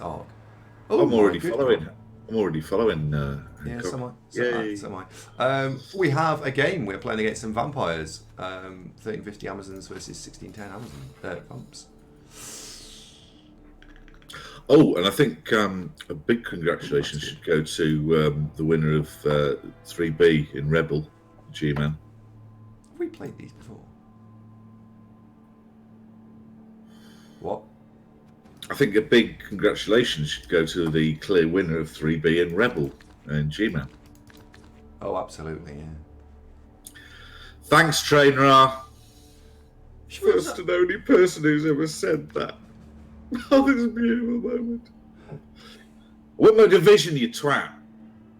its arc. I'm already following. I'm already following. Yeah, so am I. We have a game. We're playing against some vampires. 1350 Amazons versus 1610 Amazon bumps. Oh, and I think a big congratulations should go to the winner of 3B in Rebel, G-Man. Have we played these before? What? I think a big congratulations should go to the clear winner of 3B in Rebel and G-Man. Oh, absolutely, yeah. Thanks, Trainer. First and only person who's ever said that. Oh, this is a beautiful moment. What my division, you twat?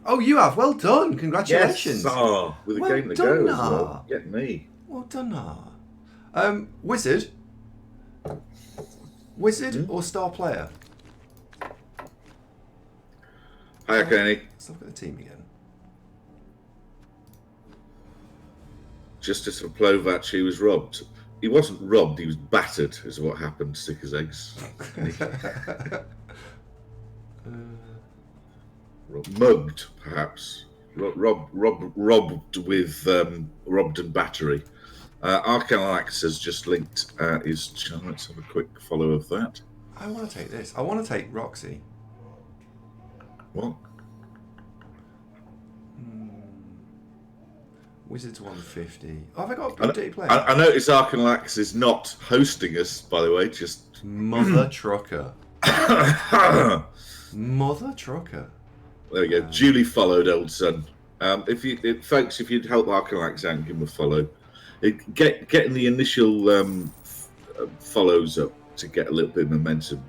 Oh, you have. Well done. Congratulations. Yes, with a game to go as well. Get me. Well done, Wizard? Wizard or star player? Hiya, Kenny. Let's look at the team again. Justice of Plovac, he was robbed. He wasn't robbed, he was battered, is what happened, sick as eggs. Mugged, perhaps. Robbed with robbed and battery. Arcanax has just linked his channel. Let's have a quick follow of that. I want to take this. I want to take Roxy. What? Wizards 150. Oh, have I got a good day player? I notice Arcanax is not hosting us, by the way. Just Mother trucker. Mother trucker. There we go. Duly followed, old son. Folks, if you'd help Arcanax out and give him a follow, getting the initial follows up to get a little bit of momentum.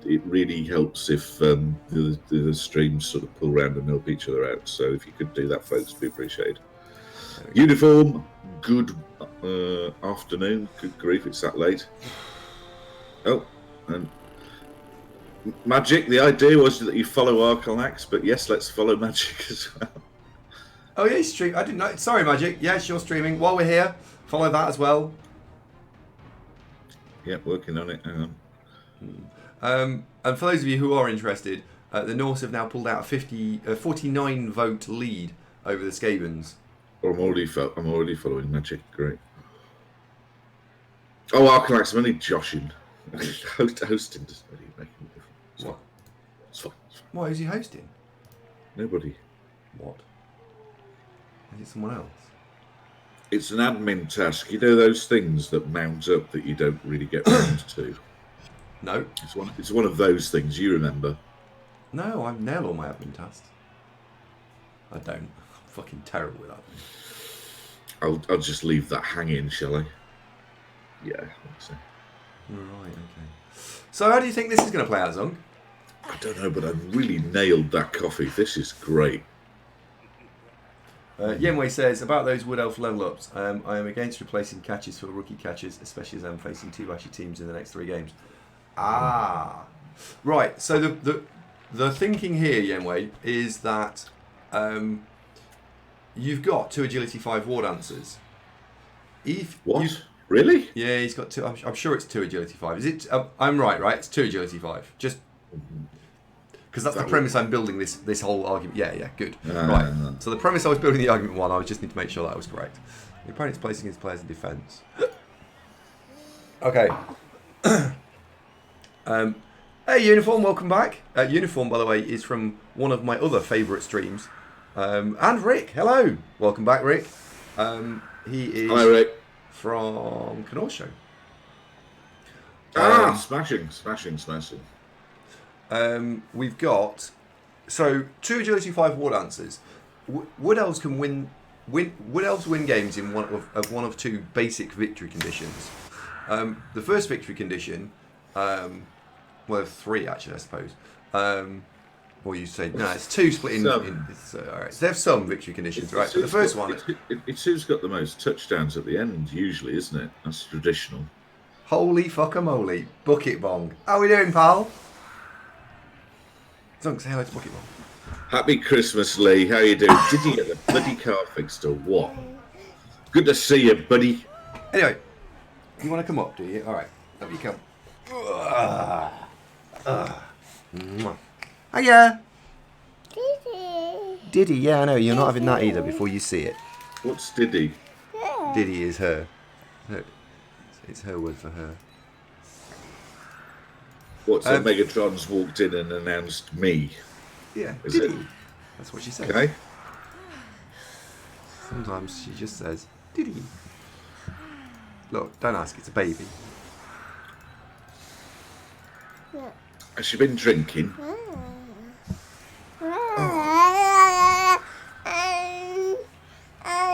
It really helps if the streams sort of pull around and help each other out. So if you could do that, folks, be appreciated. Uniform, good afternoon. Good grief, it's that late. Oh, and Magic, the idea was that you follow Arcanax, but yes, let's follow Magic as well. Oh yeah, he's streaming. I didn't know. Sorry, Magic. Yes, you're streaming. While we're here, follow that as well. Yeah, working on it. Hang on. And for those of you who are interested, the Norse have now pulled out a 49 vote lead over the Skavens. Oh, I'm already following Magic. Great. Oh, Arcanax, I'm only joshing. Hosting doesn't really make any difference. What? It's fine. What, who's he hosting? Nobody. What? Is it someone else? It's an admin task. You know those things that mount up that you don't really get round to? No. It's one of those things. You remember? No, I nail all my admin tasks. I don't. I'm fucking terrible with admin. I'll just leave that hanging, shall I? Yeah, I think so. Right, okay. So how do you think this is going to play out, Zunk? I don't know, but I really nailed that coffee. This is great. Yenwei says, about those Wood Elf level ups, I am against replacing catches for rookie catches, especially as I'm facing two bashy teams in the next 3 games. Ah. Right, so the thinking here, Yenwei, is that you've got 2 Agility 5 War Dancers. What? Really? Yeah, he's got 2. I'm sure it's 2 Agility 5. Is it? I'm right? It's 2 Agility 5. Just because that's the premise I'm building this whole argument. Yeah, good. Right. So the premise I was building the argument one, I just need to make sure that was correct. The opponent's placing his players in defence. Okay. Hey, Uniform, welcome back. Uniform, by the way, is from one of my other favourite streams. And Rick, hello. Welcome back, Rick. He is Hello, Rick. From Knorr Show. Smashing. We've got 2 Agility 5 War Dancers. Wood Elves can win games in one of 2 basic victory conditions. The first victory condition, well, 3 actually, I suppose. Or you say no, it's 2 split in. All right. So they have some victory conditions, right? But the first one, it's who's got the most touchdowns at the end, usually, isn't it? That's traditional. Holy fuckamoly, Bucket Bong. How we doing, pal? Zunk, say hello to Bucket Bong. Happy Christmas, Lee. How you doing? Did you get the bloody car fixed or what? Good to see you, buddy. Anyway, you want to come up, do you? All right, up you come. Mwah. Hiya. Diddy, yeah, I know. You're not having that either before you see it. What's Diddy? Diddy is her. It's her word for her. What's that? Megatron's walked in and announced me. Yeah, Is Diddy. it? That's what she says. Okay. Sometimes she just says, Diddy. Look, don't ask, it's a baby. Has she been drinking?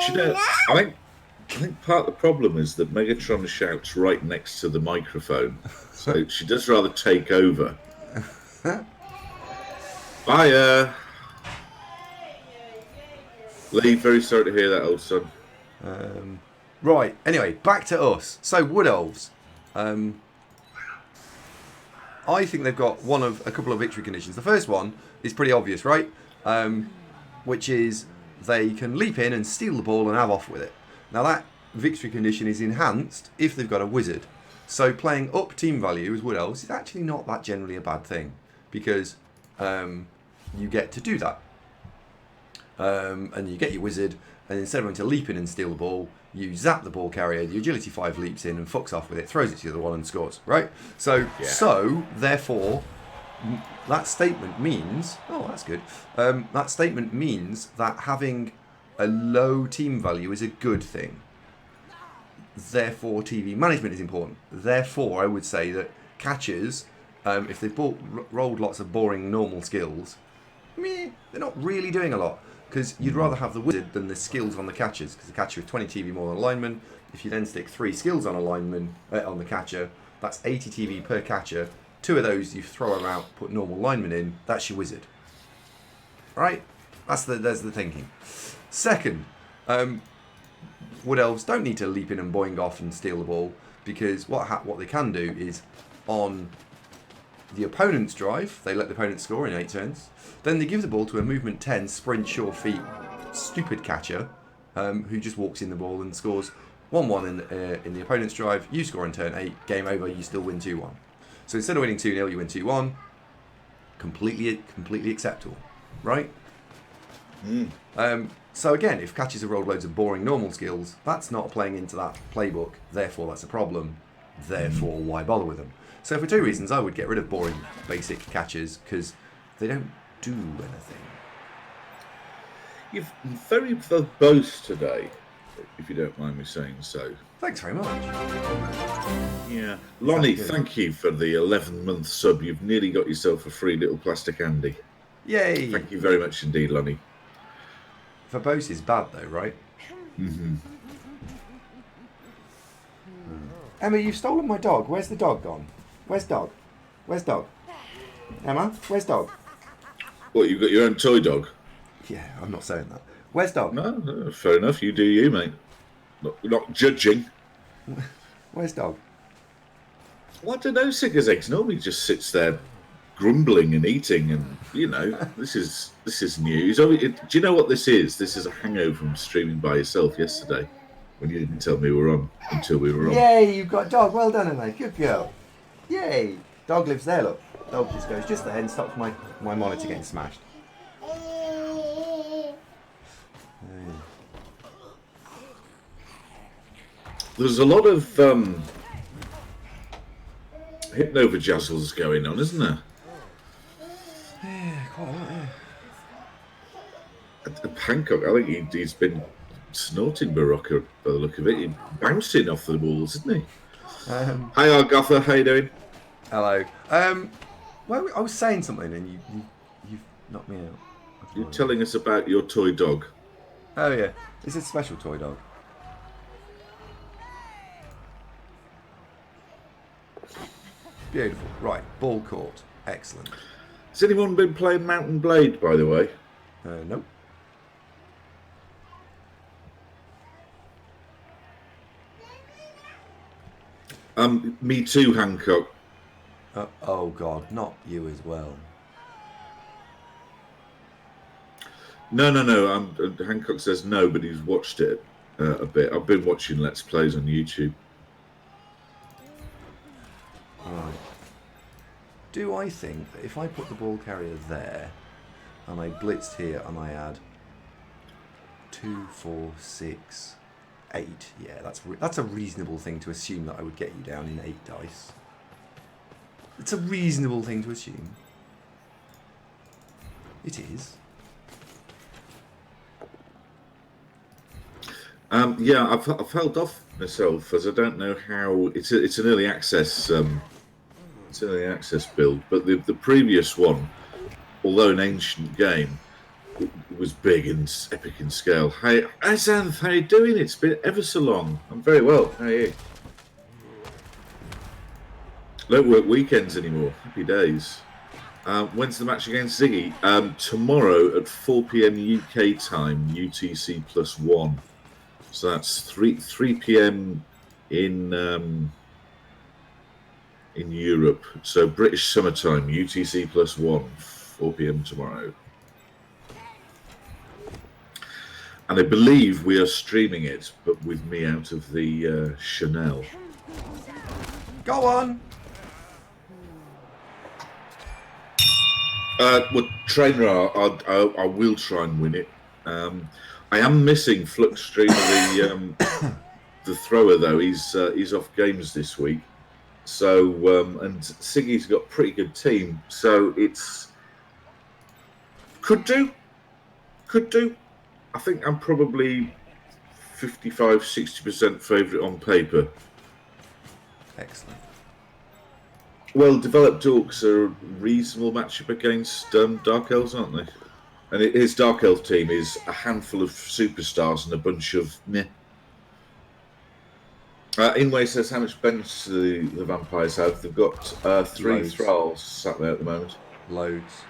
She don't, I think part of the problem is that Megatron shouts right next to the microphone, so she does rather take over. Bye, Lee. Very sorry to hear that, old son. Right, anyway, back to us. So, Wood Elves. I think they've got one of a couple of victory conditions. The first one is pretty obvious, right? Which is they can leap in and steal the ball and have off with it. Now that victory condition is enhanced if they've got a wizard. So playing up team value as Wood Elves is actually not that generally a bad thing, because you get to do that. And you get your wizard, and instead of having to leap in and steal the ball, you zap the ball carrier, the agility 5 leaps in and fucks off with it, throws it to the other one and scores, right? So therefore, that statement means, that's good. That statement means that having a low team value is a good thing. Therefore, TV management is important. Therefore, I would say that catchers, if they've rolled lots of boring normal skills, they're not really doing a lot. Because you'd rather have the wizard than the skills on the catchers, because the catcher is 20 TV more than a lineman. If you then stick 3 skills on a lineman, on the catcher, that's 80 TV per catcher. 2 of those you throw them out, put normal lineman in, that's your wizard. Right? There's the thinking. Second, Wood Elves don't need to leap in and boing off and steal the ball, because what they can do is, on the opponent's drive, they let the opponent score in 8 turns. Then they give the ball to a movement 10 sprint sure feet stupid catcher who just walks in the ball and scores 1-1 in the opponent's drive. You score in turn 8, game over, you still win 2-1. So instead of winning 2-0, you win 2-1. Completely acceptable, right? So again, if catchers have rolled loads of boring normal skills, that's not playing into that playbook, therefore that's a problem. Therefore, why bother with them? So for 2 reasons, I would get rid of boring basic catchers, because they don't do anything. You've very verbose today, if you don't mind me saying so. Thanks very much. Yeah. Lonnie, thank you for the 11-month sub. You've nearly got yourself a free little plastic Andy. Yay! Thank you very much indeed, Lonnie. Verbose is bad though, right? Mm-hmm. Emma, you've stolen my dog. Where's the dog gone? Where's dog? Where's dog? Emma, where's dog? What, you've got your own toy dog? Yeah, I'm not saying that. Where's dog? No, fair enough. You do you, mate. Not judging. Where's dog? Well, I don't know, sick as eggs. Normally just sits there grumbling and eating, and this is news. Do you know what this is? This is a hangover from streaming by yourself yesterday when you didn't tell me we were on until we were on. Yay, you've got dog. Well done, Emma. Good girl. Yay. Dog lives there, look. Dog just goes just there and stops my monitor getting smashed. There's a lot of hypnovajazzles going on, isn't there? Yeah, quite a lot, yeah. Hancock, I think he's been snorting Barocca by the look of it. He's bouncing off the walls, isn't he? Hi, Argotha, how you doing? Hello. Well, I was saying something and you've knocked me out. You're telling us about your toy dog. Oh yeah, it's a special toy dog. Beautiful. Right, ball court. Excellent. Has anyone been playing Mountain Blade, by the way? Nope. Me too, Hancock. Oh God, not you as well. No. Hancock says no, but he's watched it a bit. I've been watching Let's Plays on YouTube. Right. Do I think that if I put the ball carrier there, and I blitzed here, and I add 2, 4, 6, 8, yeah, that's a reasonable thing to assume that I would get you down in 8 dice. It's a reasonable thing to assume. It is. Yeah, I've held off myself as I don't know how. It's an early access. It's an early access build, but the previous one, although an ancient game, it was big and epic in scale. Hey, Azanth, how you doing? It's been ever so long. I'm very well. How are you? Don't work weekends anymore. Happy days. When's the match against Ziggy? Tomorrow at 4 p.m. UK time, UTC +1. So that's 3 p.m. in Europe. So British summertime, UTC +1, 4 p.m. tomorrow. And I believe we are streaming it, but with me out of the Chanel. Go on. Well, Trainer, I will try and win it. I am missing Flux Streamer, the thrower though. He's off games this week. So and Siggy's got a pretty good team. So it's could do. I think I'm probably 55-60% favourite on paper. Excellent. Well, developed orcs are a reasonable matchup against Dark Elves, aren't they? And his Dark Elf team is a handful of superstars and a bunch of meh. Inway says how much bench the vampires have. They've got 3 Loads. thralls sat there at the moment. Loads.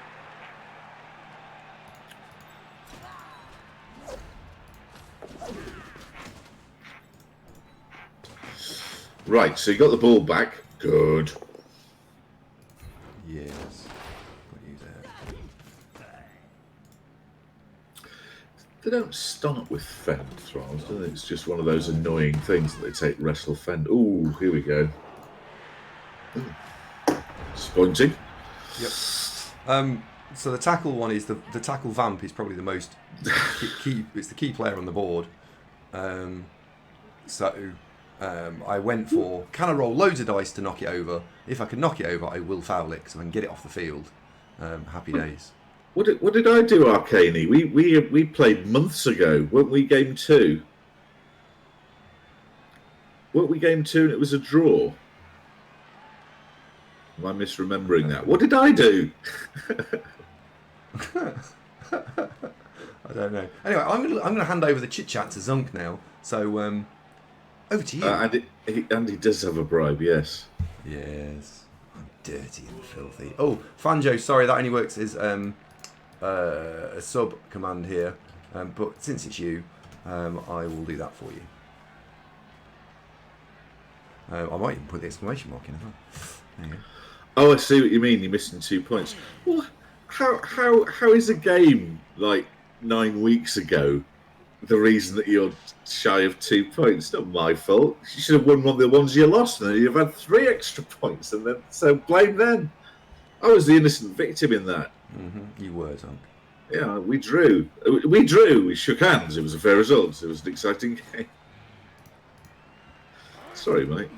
Right, so you got the ball back. Good. Yes. Put you there. They don't start with fend thralls, do they? It's just one of those annoying things that they take wrestle fend. Ooh, here we go. Disappointing. Yep. So the tackle one is the tackle vamp is probably the most key. It's the key player on the board. I went for, can I roll loads of dice to knock it over? If I can knock it over, I will foul it so I can get it off the field. Happy days. What did I do, Arcani? We played months ago, weren't we? Game 2. Weren't we game 2 and it was a draw? Am I misremembering that? What did I do? I don't know. Anyway, I'm gonna hand over the chit chat to Zunk now. So over to you. And he does have a bribe, yes. Yes. I'm dirty and filthy. Oh, Fanjo, sorry, that only works as a sub command here. But since it's you, I will do that for you. I might even put the exclamation mark in as well. There you go. Oh, I see what you mean. You're missing 2 points. Well, how is a game like 9 weeks ago the reason that you're shy of 2 points? Not my fault. You should have won one of the ones you lost, and then you've had 3 extra points, and then so blame them. I was the innocent victim in that. Mm-hmm. You were, Zunk. Yeah, we drew. We shook hands. It was a fair result. It was an exciting game. Sorry, mate.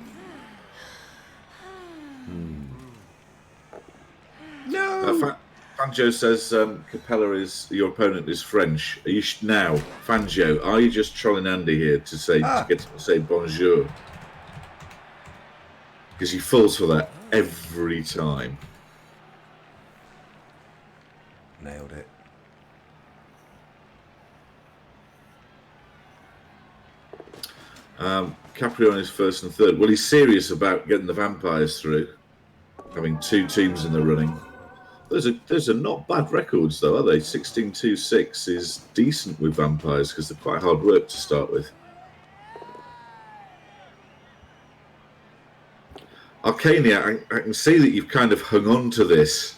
No. Fanjo says Capella is your opponent is French. Are you now, Fanjo? Are you just trolling Andy here to get him to say bonjour? Because he falls for that every time. Nailed it. Caprion is first and third. Well, he's serious about getting the vampires through, having 2 teams in the running. Those are not bad records, though, are they? 16-2-6 is decent with vampires because they're quite hard work to start with. Arcania, I can see that you've kind of hung on to this.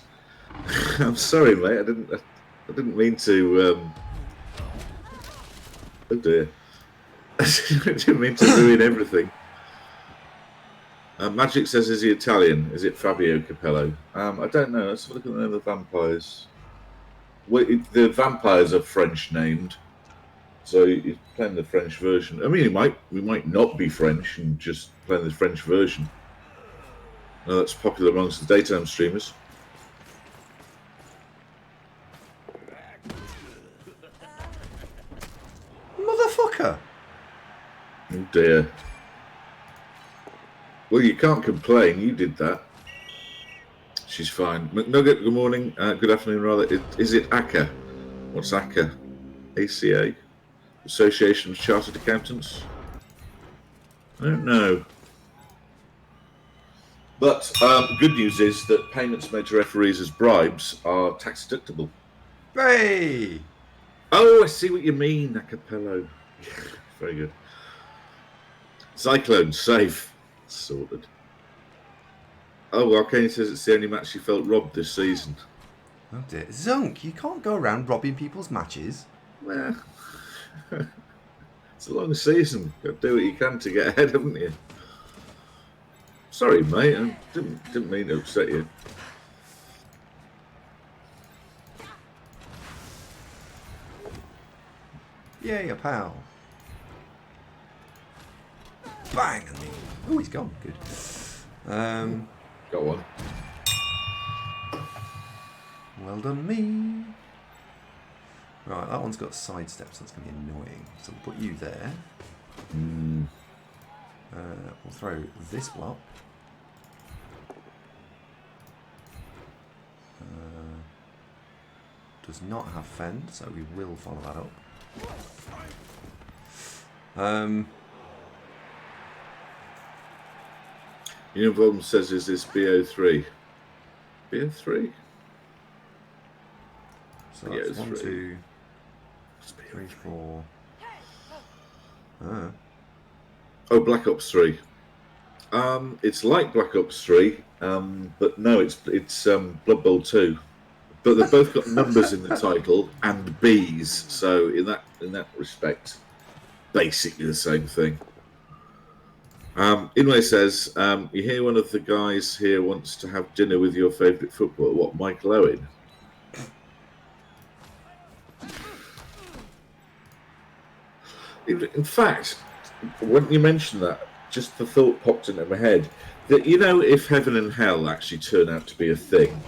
I'm sorry, mate. I didn't mean to. Oh dear. I didn't mean to ruin everything. Magic says, is he Italian? Is it Fabio Capello? I don't know. Let's look at the name of the vampires. Well, the vampires are French named, so he's playing the French version. I mean, we might not be French and just playing the French version. No, that's popular amongst the daytime streamers. Motherfucker! Oh dear. Well, you can't complain. You did that. She's fine. McNugget, good morning. Good afternoon, rather. Is it ACA? What's ACA? ACA? Association of Chartered Accountants? I don't know. But good news is that payments made to referees as bribes are tax deductible. Hey! Oh, I see what you mean, Acapello. Very good. Cyclone, safe. Sorted. Oh, well, Kenny says it's the only match she felt robbed this season. Oh dear. Zunk, you can't go around robbing people's matches. Well, it's a long season. Got to do what you can to get ahead, haven't you? Sorry, mate. I didn't mean to upset you. Yay, a pal. Bang! Oh, he's gone. Good. Go on. Well done, me. Right, that one's got side steps. That's going to be annoying. So we'll put you there. We'll throw this block. Does not have fend, so we will follow that up. Uniform says, is this BO3? BO3? So that's 1, 2, 3, 4. Oh, Black Ops 3. It's like Black Ops 3, but no, it's Blood Bowl 2. But they've both got numbers in the title and Bs, so in that respect, basically the same thing. Inway says, you hear one of the guys here wants to have dinner with your favourite footballer. What, Michael Owen? In fact, when you mentioned that, just the thought popped into my head that, you know, if heaven and hell actually turn out to be a thing,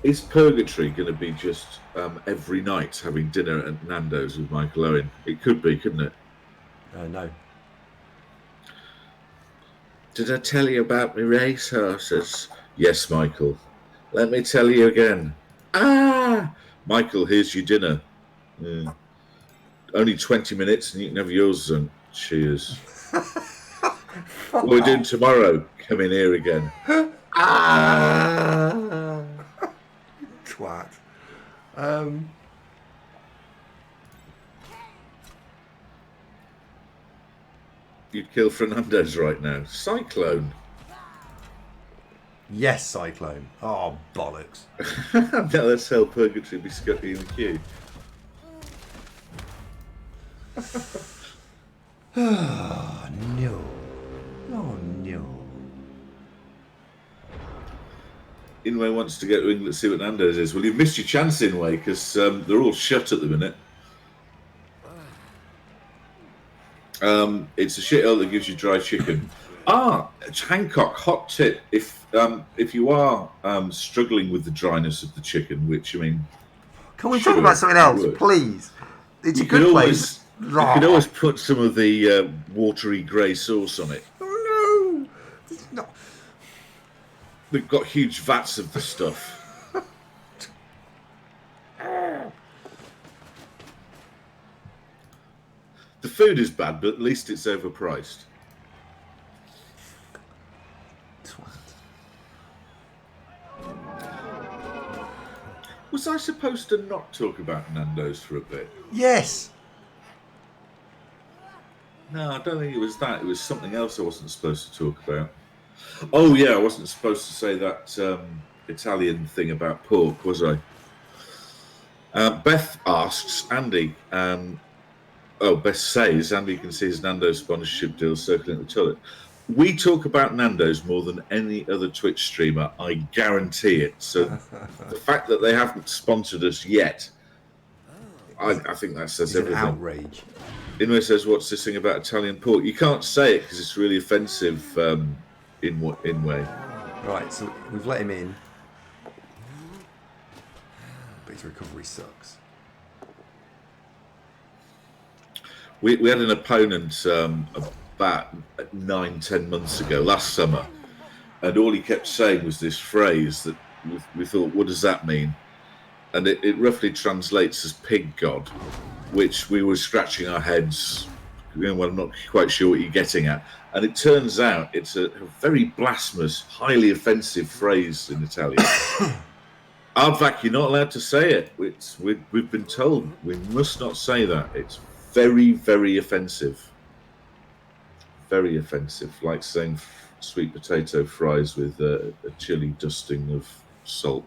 is purgatory going to be just every night having dinner at Nando's with Michael Owen? It could be, couldn't it? No. Did I tell you about my racehorses? Yes, Michael. Let me tell you again. Michael, here's your dinner. Only 20 minutes and you can have yours, Zunk. Cheers. What we're doing tomorrow? Come in here again. Twat. You'd kill Fernandez right now. Cyclone. Yes, Cyclone. Oh, bollocks. Now let's help Purgatory be Scotty in the queue. Oh, no. Oh, no. Inway wants to get to England to see what Nando's is. Well, you've missed your chance, Inway, because they're all shut at the minute. It's a shithole that gives you dry chicken. Hancock, hot tip. If you are struggling with the dryness of the chicken, which, I mean... Can we talk about something else, please? It's a good place. You can always put some of the watery grey sauce on it. Oh, no. It's not... We've got huge vats of the stuff. The food is bad, but at least it's overpriced. Was I supposed to not talk about Nando's for a bit? Yes. No, I don't think it was that. It was something else I wasn't supposed to talk about. Oh, yeah, I wasn't supposed to say that Italian thing about pork, was I? Beth asks, Andy, Beth says, Andy can see his Nando's sponsorship deal circling the toilet. We talk about Nando's more than any other Twitch streamer. I guarantee it. So the fact that they haven't sponsored us yet, I think that says It's an everything. outrage. Inwe says, "What's this thing about Italian pork?" You can't say it because it's really offensive. Inwe. Right, so we've let him in, but his recovery sucks. We had an opponent about 9-10 months ago, last summer, and all he kept saying was this phrase that we thought, what does that mean? And it roughly translates as pig god, which we were scratching our heads. Well, I'm not quite sure what you're getting at. And it turns out it's a very blasphemous, highly offensive phrase in Italian. Aardvac, you're not allowed to say it. We've been told we must not say that. It's very, very offensive. Very offensive. Like saying sweet potato fries with a chili dusting of salt.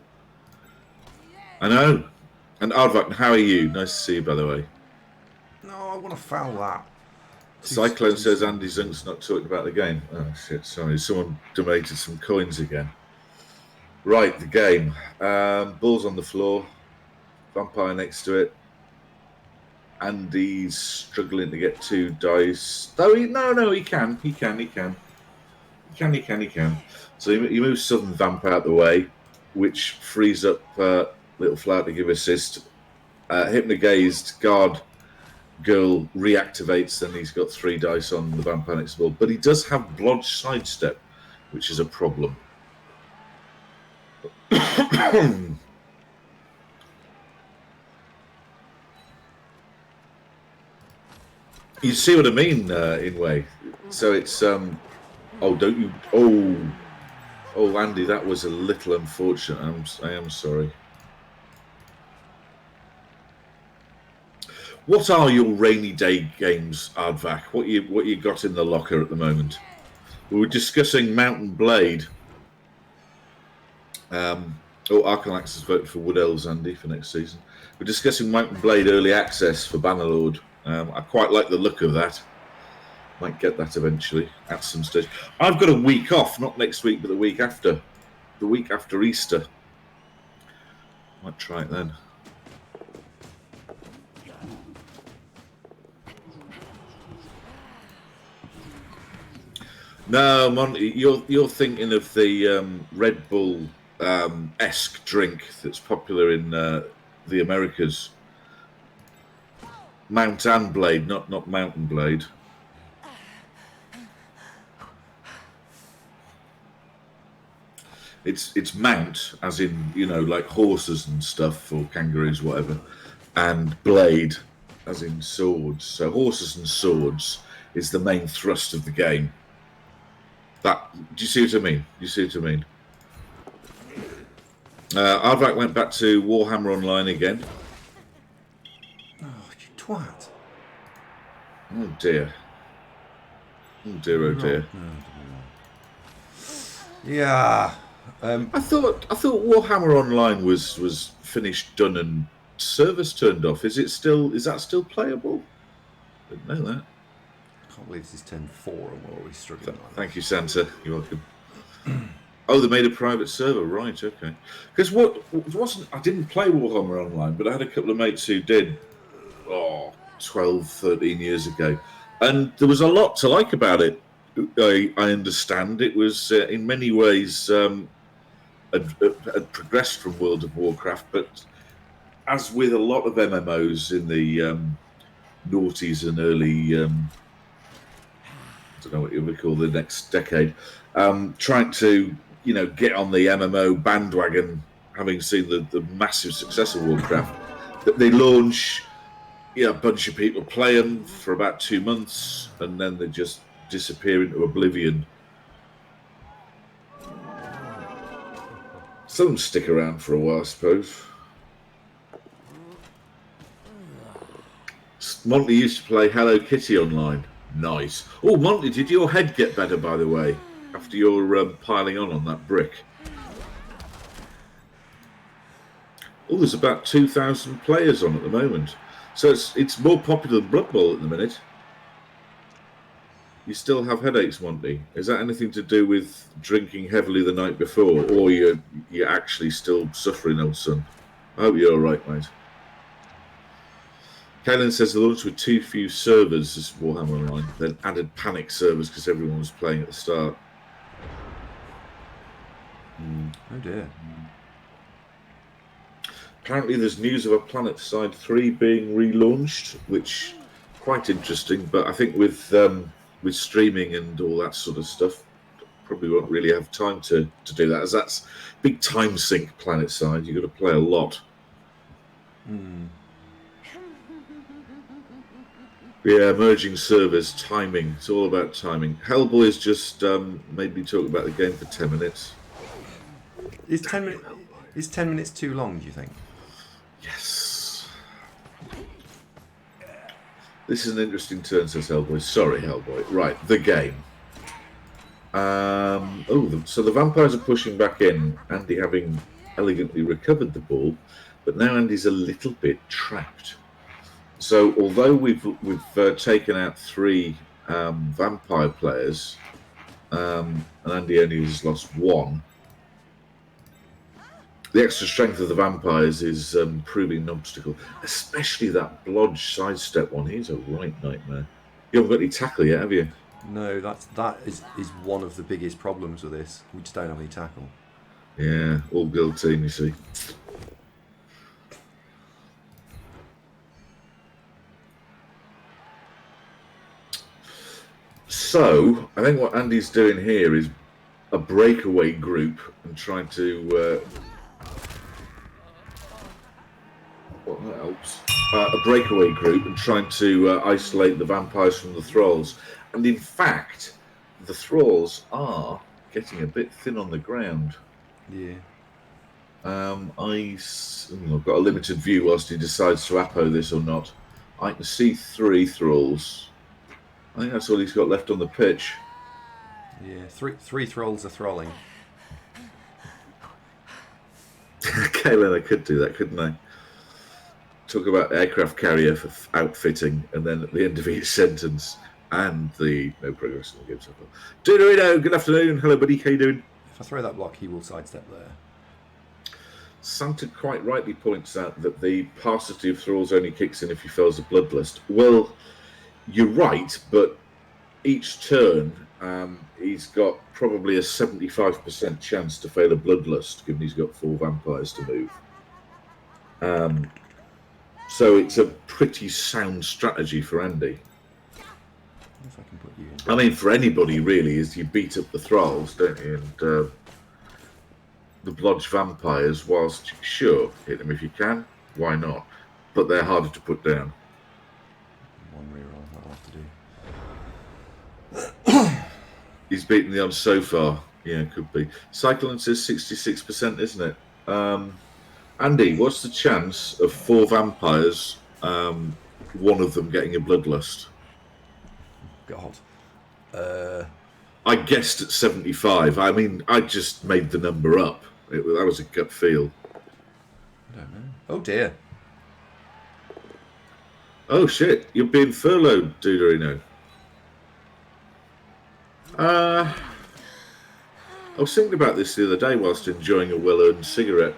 I know. And Aardvac, how are you? Nice to see you, by the way. No, I want to foul that. Cyclone says Andy Zunk's not talking about the game. Oh, shit, sorry. Someone donated some coins again. Right, the game. Ball's on the floor. Vampire next to it. Andy's struggling to get 2 dice. Though he can. He can. So he moves Southern Vamp out the way, which frees up Little Flower to give assist. Hypnogazed guard girl reactivates, then he's got 3 dice on the Vampire next ball. But he does have Blodge sidestep, which is a problem. You see what I mean, Inway? So it's oh, don't you? Oh, Andy, that was a little unfortunate. I am sorry. What are your rainy day games, Aardvac? What you got in the locker at the moment? We were discussing Mountain Blade. Arcanax has voted for Wood Elves, Andy, for next season. We're discussing Mountain Blade early access for Bannerlord. I quite like the look of that. Might get that eventually at some stage. I've got a week off, not next week, but the week after. The week after Easter. Might try it then. No, Monty, you're thinking of the Red Bull esque drink that's popular in the Americas. Mount and Blade, not Mountain Blade. It's Mount, as in, you know, like horses and stuff, or kangaroos, whatever, and Blade, as in swords. So horses and swords is the main thrust of the game. Do you see what I mean? Aardvac went back to Warhammer Online again. Oh, you twat. Oh dear. Oh dear. Yeah. I thought Warhammer Online was finished, done, and service turned off. Is that still playable? Didn't know that. I can't believe this is turn 4 and we're always struggling. Thank you, Santa. You're welcome. Oh, they made a private server, right? Okay. Because I didn't play Warhammer Online, but I had a couple of mates who did. 12, 13 years ago, and there was a lot to like about it. I understand it was in many ways had progressed from World of Warcraft, but as with a lot of MMOs in the noughties and early, I don't know what you would call the next decade, trying to get on the MMO bandwagon, having seen the massive success of Warcraft, that they launch. A bunch of people play them for about 2 months, and then they just disappear into oblivion. Some of them stick around for a while, I suppose. Monty used to play Hello Kitty online. Nice. Oh, Monty, did your head get better, by the way, after your piling on that brick? Oh, there's about 2,000 players on at the moment. So it's more popular than Blood Bowl at the minute. You still have headaches, Monty. Is that anything to do with drinking heavily the night before, or you're actually still suffering, old son? I hope you're all right, mate. Kaylin says the launch with too few servers is Warhammer Online, then added panic servers because everyone was playing at the start. Oh dear. Apparently there's news of a PlanetSide 3 being relaunched, which quite interesting, but I think with streaming and all that sort of stuff, probably won't really have time to do that, as that's big time sink PlanetSide. You've got to play a lot. Yeah, merging servers, timing. It's all about timing. Hellboy's just made me talk about the game for 10 minutes. Is 10 minutes too long, do you think? Yes. This is an interesting turn, says Hellboy. Sorry, Hellboy. Right, the game. So the vampires are pushing back in, Andy having elegantly recovered the ball, but now Andy's a little bit trapped. So although we've taken out 3 vampire players, and Andy only has lost 1, the extra strength of the vampires is proving an obstacle, especially that blodge sidestep one. He's a right nightmare. You haven't got any tackle yet, have you? No, that is one of the biggest problems with this. We just don't have any tackle. Yeah, all girl team, you see. So, I think what Andy's doing here is a breakaway group and trying to... well, that helps. A breakaway group and trying to isolate the vampires from the thralls. And in fact, the thralls are getting a bit thin on the ground. Yeah. I've got a limited view whilst he decides to Apo this or not. I can see 3 thralls. I think that's all he's got left on the pitch. Yeah, three thralls are thralling. Kaylin, I could do that, couldn't I? Talk about aircraft carrier for outfitting, and then at the end of each sentence, and the no progress in the game so far. Dorino, good afternoon. Hello, buddy. How you doing? If I throw that block, he will sidestep there. Santa quite rightly points out that the paucity of thralls only kicks in if he fails a bloodlust. Well, you're right, but each turn he's got probably a 75% chance to fail a bloodlust, given he's got 4 vampires to move. So it's a pretty sound strategy for Andy. If I can put you in. I mean, for anybody really, is you beat up the thralls, don't you? And the blodge vampires, whilst sure, hit them if you can, why not? But they're harder to put down. One reroll, I'll have to do. He's beaten the odds so far. Yeah, could be. Cyclone says 66%, isn't it? Andy, what's the chance of 4 vampires, one of them getting a bloodlust? God. I guessed at 75. I mean, I just made the number up. That was a gut feel. I don't know. Oh dear. Oh shit, you're being furloughed, Duderino. I was thinking about this the other day whilst enjoying a well-earned cigarette.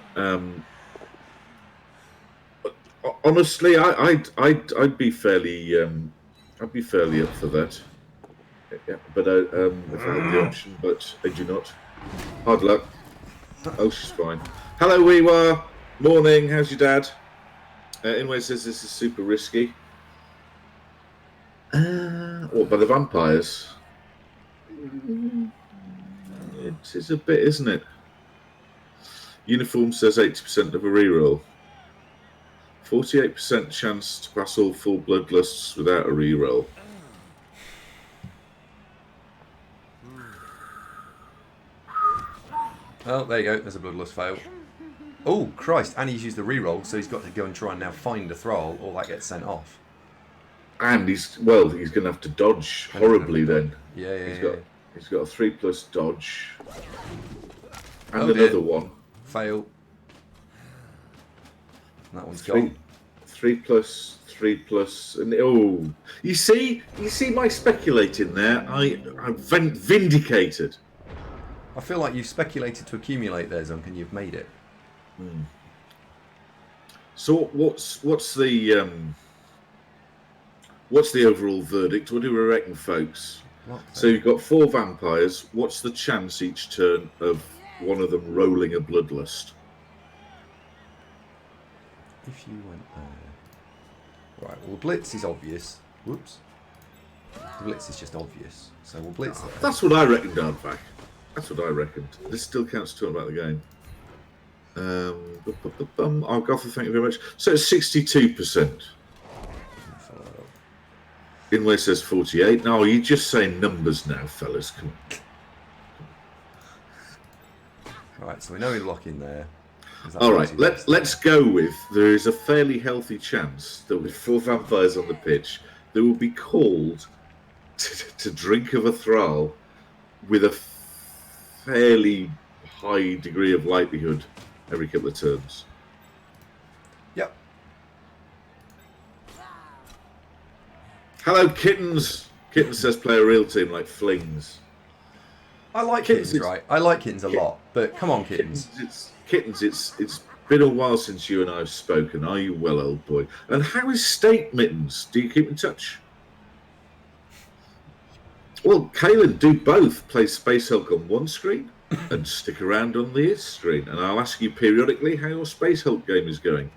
Honestly, I'd be fairly up for that. Yeah, but if I had the option, but I do not. Hard luck. Oh, she's fine. Hello, Weewa. Morning. How's your dad? Inway says this is super risky. What, by the vampires? It is a bit, isn't it? Uniform says 80% of a reroll. 48% chance to pass all full bloodlusts without a reroll. Oh, there you go. There's a bloodlust fail. Oh, Christ. And he's used the reroll, so he's got to go and try and now find a thrall, or that gets sent off. And he's going to have to dodge horribly then. Yeah. He's got a 3+ dodge. And Oh, another one. Fail. And that one's gone. 3+, and you see my speculating there. I'm vindicated. I feel like you've speculated to accumulate there, Zunk, and you've made it. So what's the overall verdict? What do we reckon, folks? So you've got 4 vampires. What's the chance each turn of one of them rolling a bloodlust? If you went there... Right, well, the blitz is obvious. Whoops. The blitz is just obvious. So we'll blitz there. That's what I reckoned, Hardback. That's what I reckoned. This still counts talking about the game. Algotha, thank you very much. So it's 62%. Inway says 48. No, you're just saying numbers now, fellas. Come on. Right, so we know we lock in there. All right, let's go with there is a fairly healthy chance that with 4 vampires on the pitch, they will be called to drink of a thrall with a fairly high degree of likelihood every couple of turns. Yep. Hello, Kittens. Kittens says play a real team like Flings. I like Kittens, right? I like Kittens a lot, but come on, Kittens. Kittens, it's been a while since you and I have spoken. Are you well, old boy? And how is State Mittens? Do you keep in touch? Well, Kalen, do both. Play Space Hulk on one screen and stick around on the other screen. And I'll ask you periodically how your Space Hulk game is going.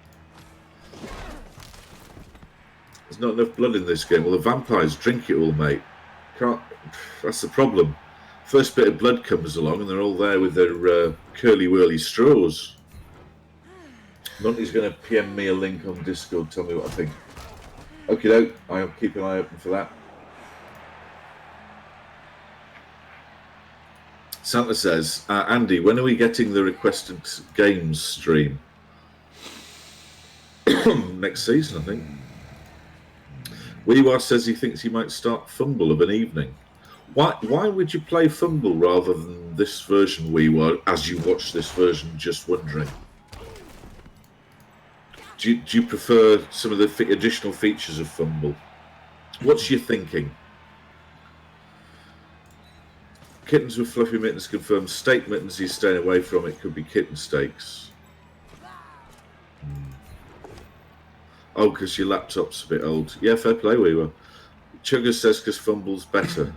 There's not enough blood in this game. Well, the vampires drink it all, mate. That's the problem. First bit of blood comes along and they're all there with their curly-whirly straws. Monty's going to PM me a link on Discord, tell me what I think. Okie doke, I'll keep an eye open for that. Santa says, Andy, when are we getting the requested games stream? Next season, I think. Weewa says he thinks he might start Fumble of an evening. Why would you play Fumble rather than this version, Weewa, as you watch this version, just wondering? Do you prefer some of the additional features of Fumble? What's your thinking? Kittens with fluffy mittens confirmed. Steak mittens he's staying away from. It could be kitten steaks. Oh, because your laptop's a bit old. Yeah, fair play, Weewa. Chugger says because Fumble's better.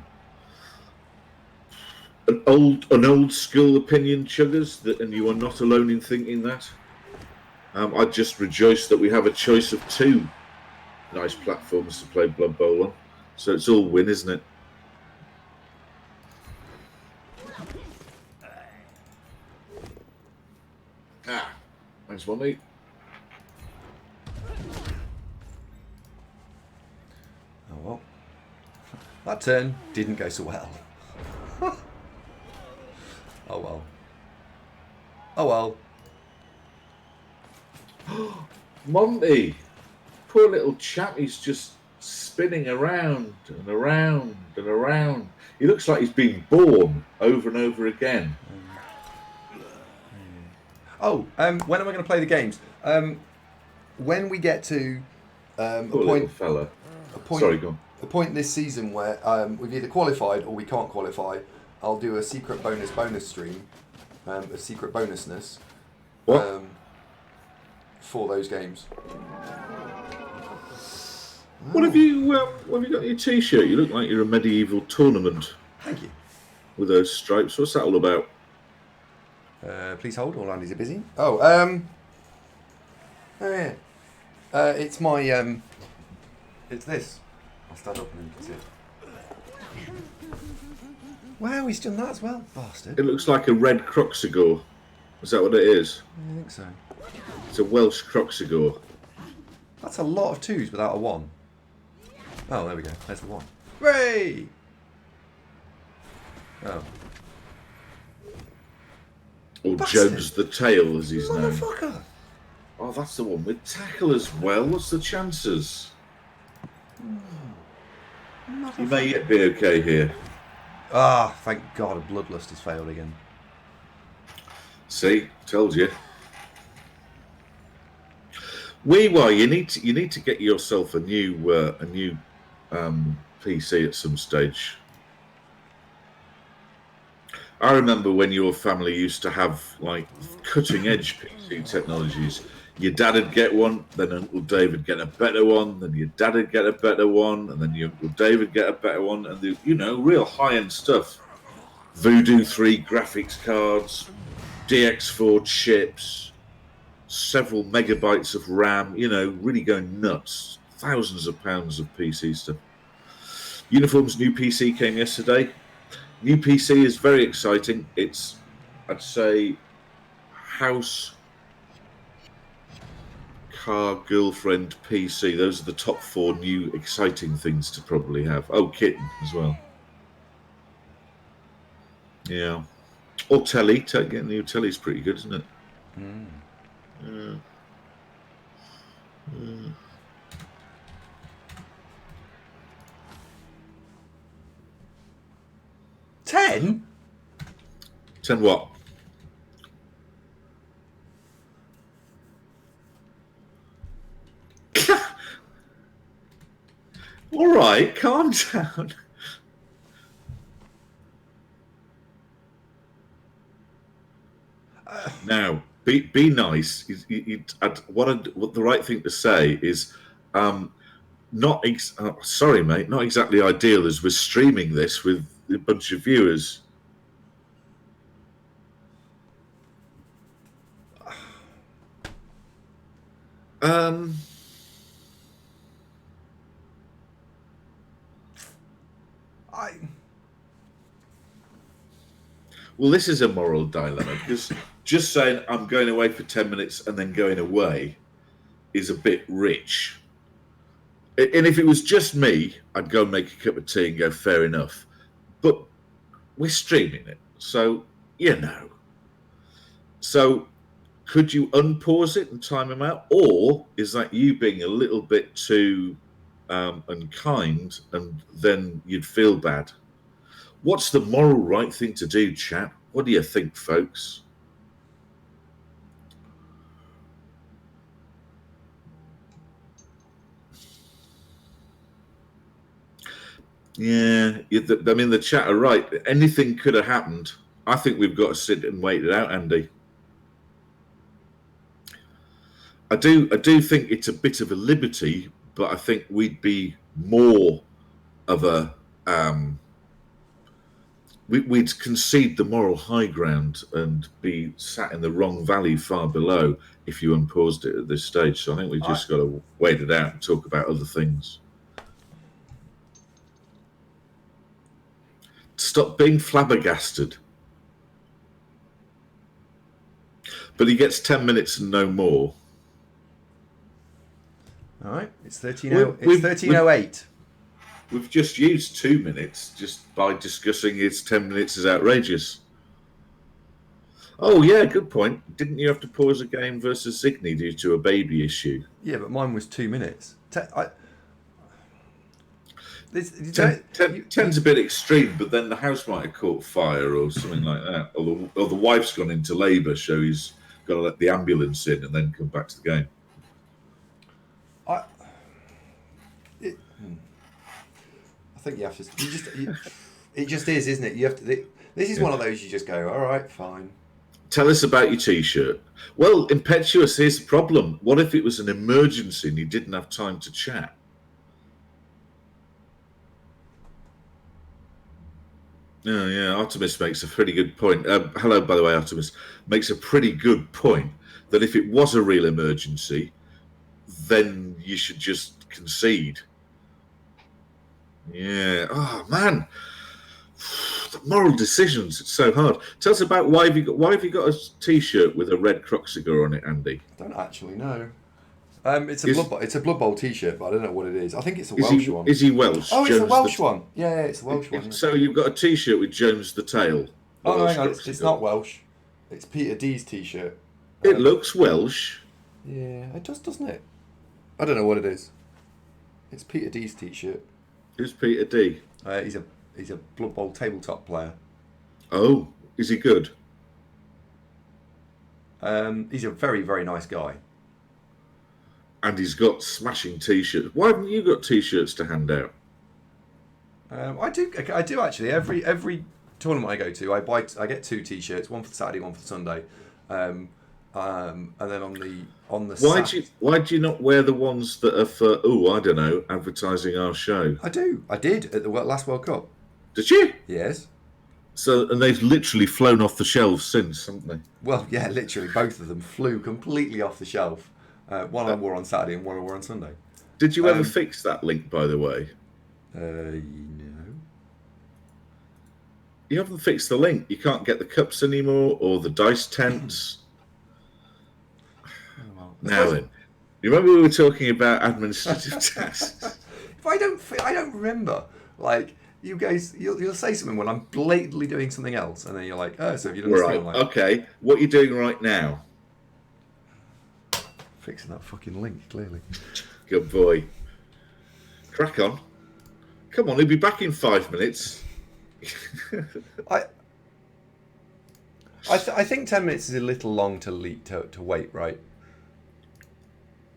An old school opinion, Chuggers, and you are not alone in thinking that. I just rejoice that we have a choice of 2 nice platforms to play Blood Bowl on. So it's all win, isn't it? Thanks, Monty. Oh well. That turn didn't go so well. Oh well. Oh well. Monty! Poor little chap, he's just spinning around and around and around. He looks like he's been born over and over again. Oh, when am I going to play the games? When we get to a point, fella. Sorry, go on. A point this season where we've either qualified or we can't qualify, I'll do a secret bonus stream, a secret bonusness. What? For those games. What have you got your T-shirt? You look like you're a medieval tournament. Thank you. With those stripes. What's that all about? Please hold, all Andy's are busy. Oh yeah. It's my, it's this. I'll stand up and you can see it. Wow, he's done that as well, bastard. It looks like a red Croxigore. Is that what it is? I think so. It's a Welsh Croxigore. That's a lot of 2s without a 1. Oh, there we go. There's the 1. Hooray! Oh. Or Bastard. Jones the Tail, as he's known. Motherfucker! Oh, that's the one with tackle as well. What's the chances? You may yet be okay here. Ah, thank God a Bloodlust has failed again. See? Told you. You need to get yourself a new PC at some stage. I remember when your family used to have like cutting edge PC technologies. Your dad would get one, then Uncle Dave would get a better one, then your dad would get a better one, and then your Uncle Dave would get a better one, and real high end stuff. Voodoo 3 graphics cards, DX4 chips, several megabytes of RAM, really going nuts. Thousands of pounds of PC stuff. Uniform's new PC came yesterday. New PC is very exciting. It's, I'd say, house, car, girlfriend, PC. Those are the top 4 new exciting things to probably have. Oh, kitten as well. Yeah. Or telly. Getting a new telly is pretty good, isn't it? Yeah. 10? 10 what? All right, calm down. Now, be nice. What the right thing to say is, sorry, mate, not exactly ideal as we're streaming this with a bunch of viewers. Well, this is a moral dilemma because just saying I'm going away for 10 minutes and then going away is a bit rich. And if it was just me, I'd go and make a cup of tea and go, fair enough. But we're streaming it, so, So could you unpause it and time him out? Or is that you being a little bit too unkind and then you'd feel bad? What's the moral right thing to do, chap? What do you think, folks? Yeah, the chat are right. Anything could have happened. I think we've got to sit and wait it out, Andy. I do think it's a bit of a liberty, but I think we'd be more of a we'd concede the moral high ground and be sat in the wrong valley far below if you unpaused it at this stage. So I think we've just got to wait it out and talk about other things. Stop being flabbergasted. But he gets 10 minutes and no more. All right, it's 13:08. We've just used 2 minutes just by discussing his 10 minutes is outrageous. Oh, yeah, good point. Didn't you have to pause a game versus Zigny due to a baby issue? Yeah, but mine was 2 minutes. 10's a bit extreme, but then the house might have caught fire or something like that. Or the wife's gone into labour, so he's got to let the ambulance in and then come back to the game. I think you have to. It just is, isn't it? You have to. This is one of those you just go, all right, fine. Tell us about your T-shirt. Well, impetuous. Here's the problem. What if it was an emergency and you didn't have time to chat? Oh, yeah, Artemis makes a pretty good point. Hello, by the way, Artemis makes a pretty good point that if it was a real emergency, then you should just concede. Yeah. Oh man, the moral decisions. It's so hard. Tell us about why have you got a T-shirt with a red Croxiger on it, Andy? I don't actually know. It's a Blood Bowl T-shirt, but I don't know what it is. I think it's a Welsh one. Is he Welsh? Oh, it's a Welsh one. Yeah, it's a Welsh one. So you've got a T-shirt with Jones the Tail. Oh, no, hang on. It's not Welsh. It's Peter D's T-shirt. It looks Welsh. Yeah, it does, doesn't it? I don't know what it is. It's Peter D's T-shirt. Who's Peter D? He's a Blood Bowl tabletop player. Oh, is he good? He's a very, very nice guy. And he's got smashing T-shirts. Why haven't you got T-shirts to hand out? I do actually. Every tournament I go to, I get 2 T-shirts, one for Saturday, one for Sunday, and then on the Why do you not wear the ones that are for I don't know, advertising our show? I did at the last World Cup. Did you? Yes. So and they've literally flown off the shelves since, haven't they? Well, yeah, literally both of them flew completely off the shelf. One I wore on Saturday and one I wore on Sunday. Did you ever fix that link, by the way? No. You haven't fixed the link. You can't get the cups anymore or the dice tents. Oh, well. Now then, you remember we were talking about administrative tasks? If I don't remember. Like you guys, you'll say something when I'm blatantly doing something else, and then you're like, "Oh, so have you done this thing?" I'm like, okay. What are you doing right now? Fixing that fucking link, clearly. Good boy. Crack on. Come on, he'll be back in 5 minutes. I think 10 minutes is a little long to wait, right?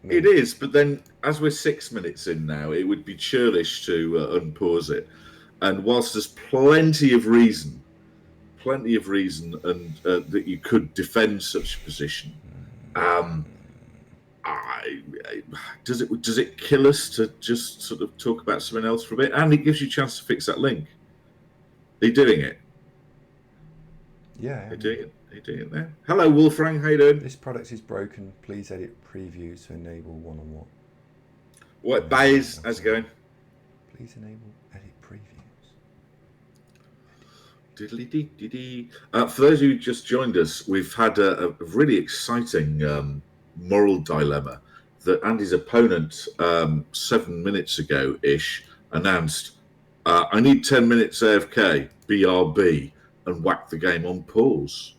It is, but then as we're 6 minutes in now, it would be churlish to unpause it. And whilst there's plenty of reason, and that you could defend such a position, does it kill us to just sort of talk about something else for a bit? And it gives you a chance to fix that link. Are you doing it? Yeah. Are you doing it now? Hello, Wolfrang. How you doing? This product is broken. Please edit previews to enable one-on-one. What, Bays? How's it going? Please enable edit previews. Diddly-dee-dee-dee. For those who just joined us, we've had a really exciting moral dilemma that Andy's opponent 7 minutes ago-ish announced, I need 10 minutes AFK, BRB, and whack the game on pause.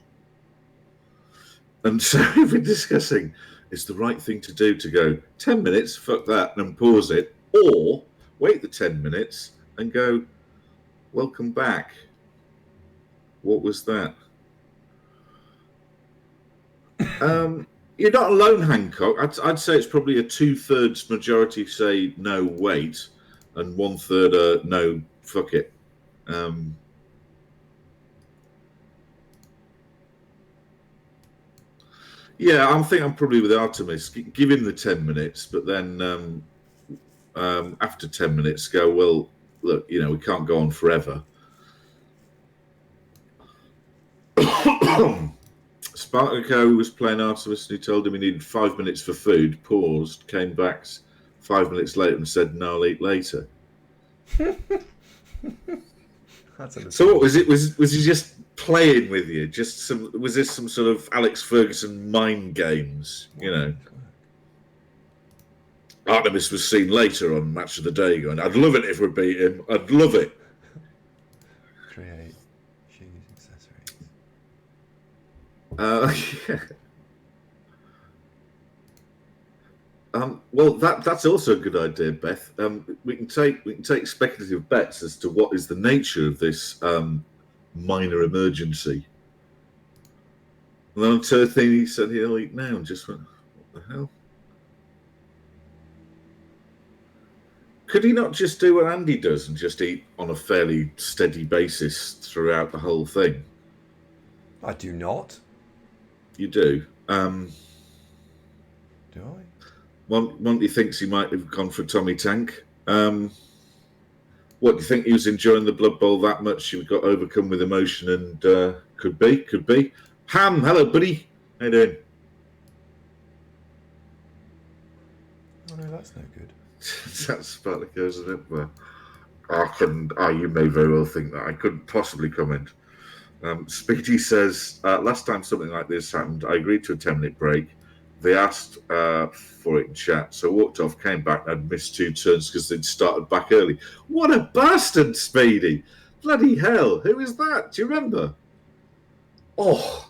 And so we've been discussing, it's the right thing to do to go 10 minutes, fuck that, and pause it, or wait the 10 minutes and go, welcome back. What was that? You're not alone, Hancock. I'd say it's probably a 2/3 majority say no, wait, and 1/3 no, fuck it. Yeah, I think I'm probably with Artemis. Give him the 10 minutes, but then after 10 minutes, go, well, look, we can't go on forever. Spartaco was playing Artemis and he told him he needed 5 minutes for food, paused, came back 5 minutes later and said, no, I'll eat later. So what was it? Was he just playing with you? Was this some sort of Alex Ferguson mind games? Artemis was seen later on Match of the Day going, I'd love it if we beat him. I'd love it. Create shoes accessories. Yeah. Well, that's also a good idea, Beth. We can take speculative bets as to what is the nature of this minor emergency. And then on third thing, he said he'll eat now, and just went, what the hell? Could he not just do what Andy does and just eat on a fairly steady basis throughout the whole thing? I do not. You do. Do I? Monty thinks he might have gone for Tommy Tank. What do you think? He was enjoying the Blood Bowl that much? He got overcome with emotion, and could be. Ham, hello, buddy. How you doing? Oh no, that's no good. That's about it goes, isn't it? Well, you may very well think that. I couldn't possibly comment. Speedy says, last time something like this happened, I agreed to a 10-minute break. They asked for it in chat, so I walked off, came back, and I'd missed 2 turns because they'd started back early. What a bastard, Speedy! Bloody hell, who is that? Do you remember? Oh.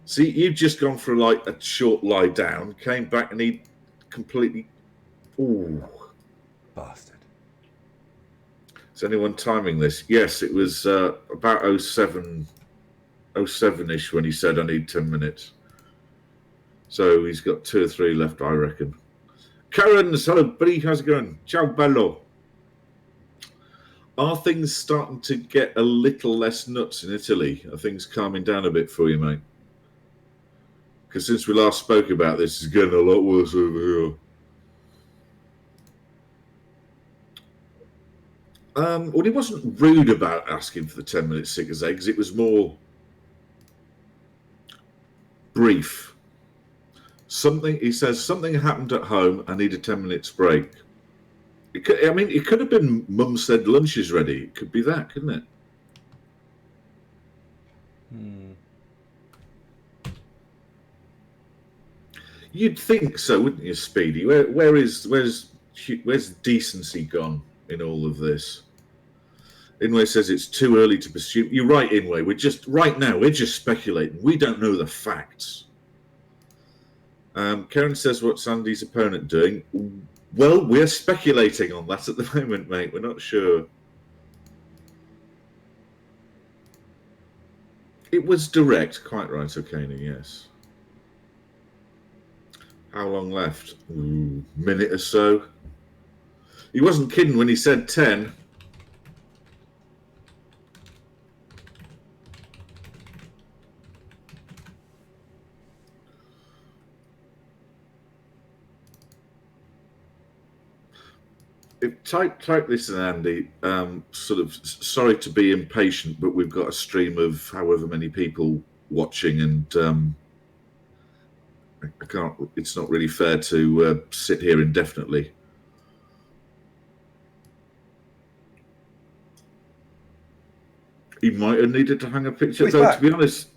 See, you've just gone for like a short lie down, came back, and he completely... Ooh. Bastard. Is anyone timing this? Yes, it was about 07-ish when he said I need 10 minutes. So he's got 2 or 3 left, I reckon. Karen's, hello, buddy. How's it going? Ciao, bello. Are things starting to get a little less nuts in Italy? Are things calming down a bit for you, mate? Because since we last spoke about this, it's getting a lot worse over here. Well, he wasn't rude about asking for the 10-minute sick as eggs. It was more brief. He says, something happened at home. I need a 10 minutes break. It could have been Mum said lunch is ready. It could be that, couldn't it? You'd think so, wouldn't you, Speedy? Where's decency gone in all of this? Inway says it's too early to pursue. You're right, Inway. We're just speculating. We don't know the facts. Karen says, what's Andy's opponent doing? Well, we're speculating on that at the moment, mate. We're not sure. It was direct, quite right, Okana, yes. How long left? Minute or so. He wasn't kidding when he said 10. Type this in, Andy. Sort of sorry to be impatient, but we've got a stream of however many people watching, and I can't. It's not really fair to sit here indefinitely. He might have needed to hang a picture, though. Back. To be honest.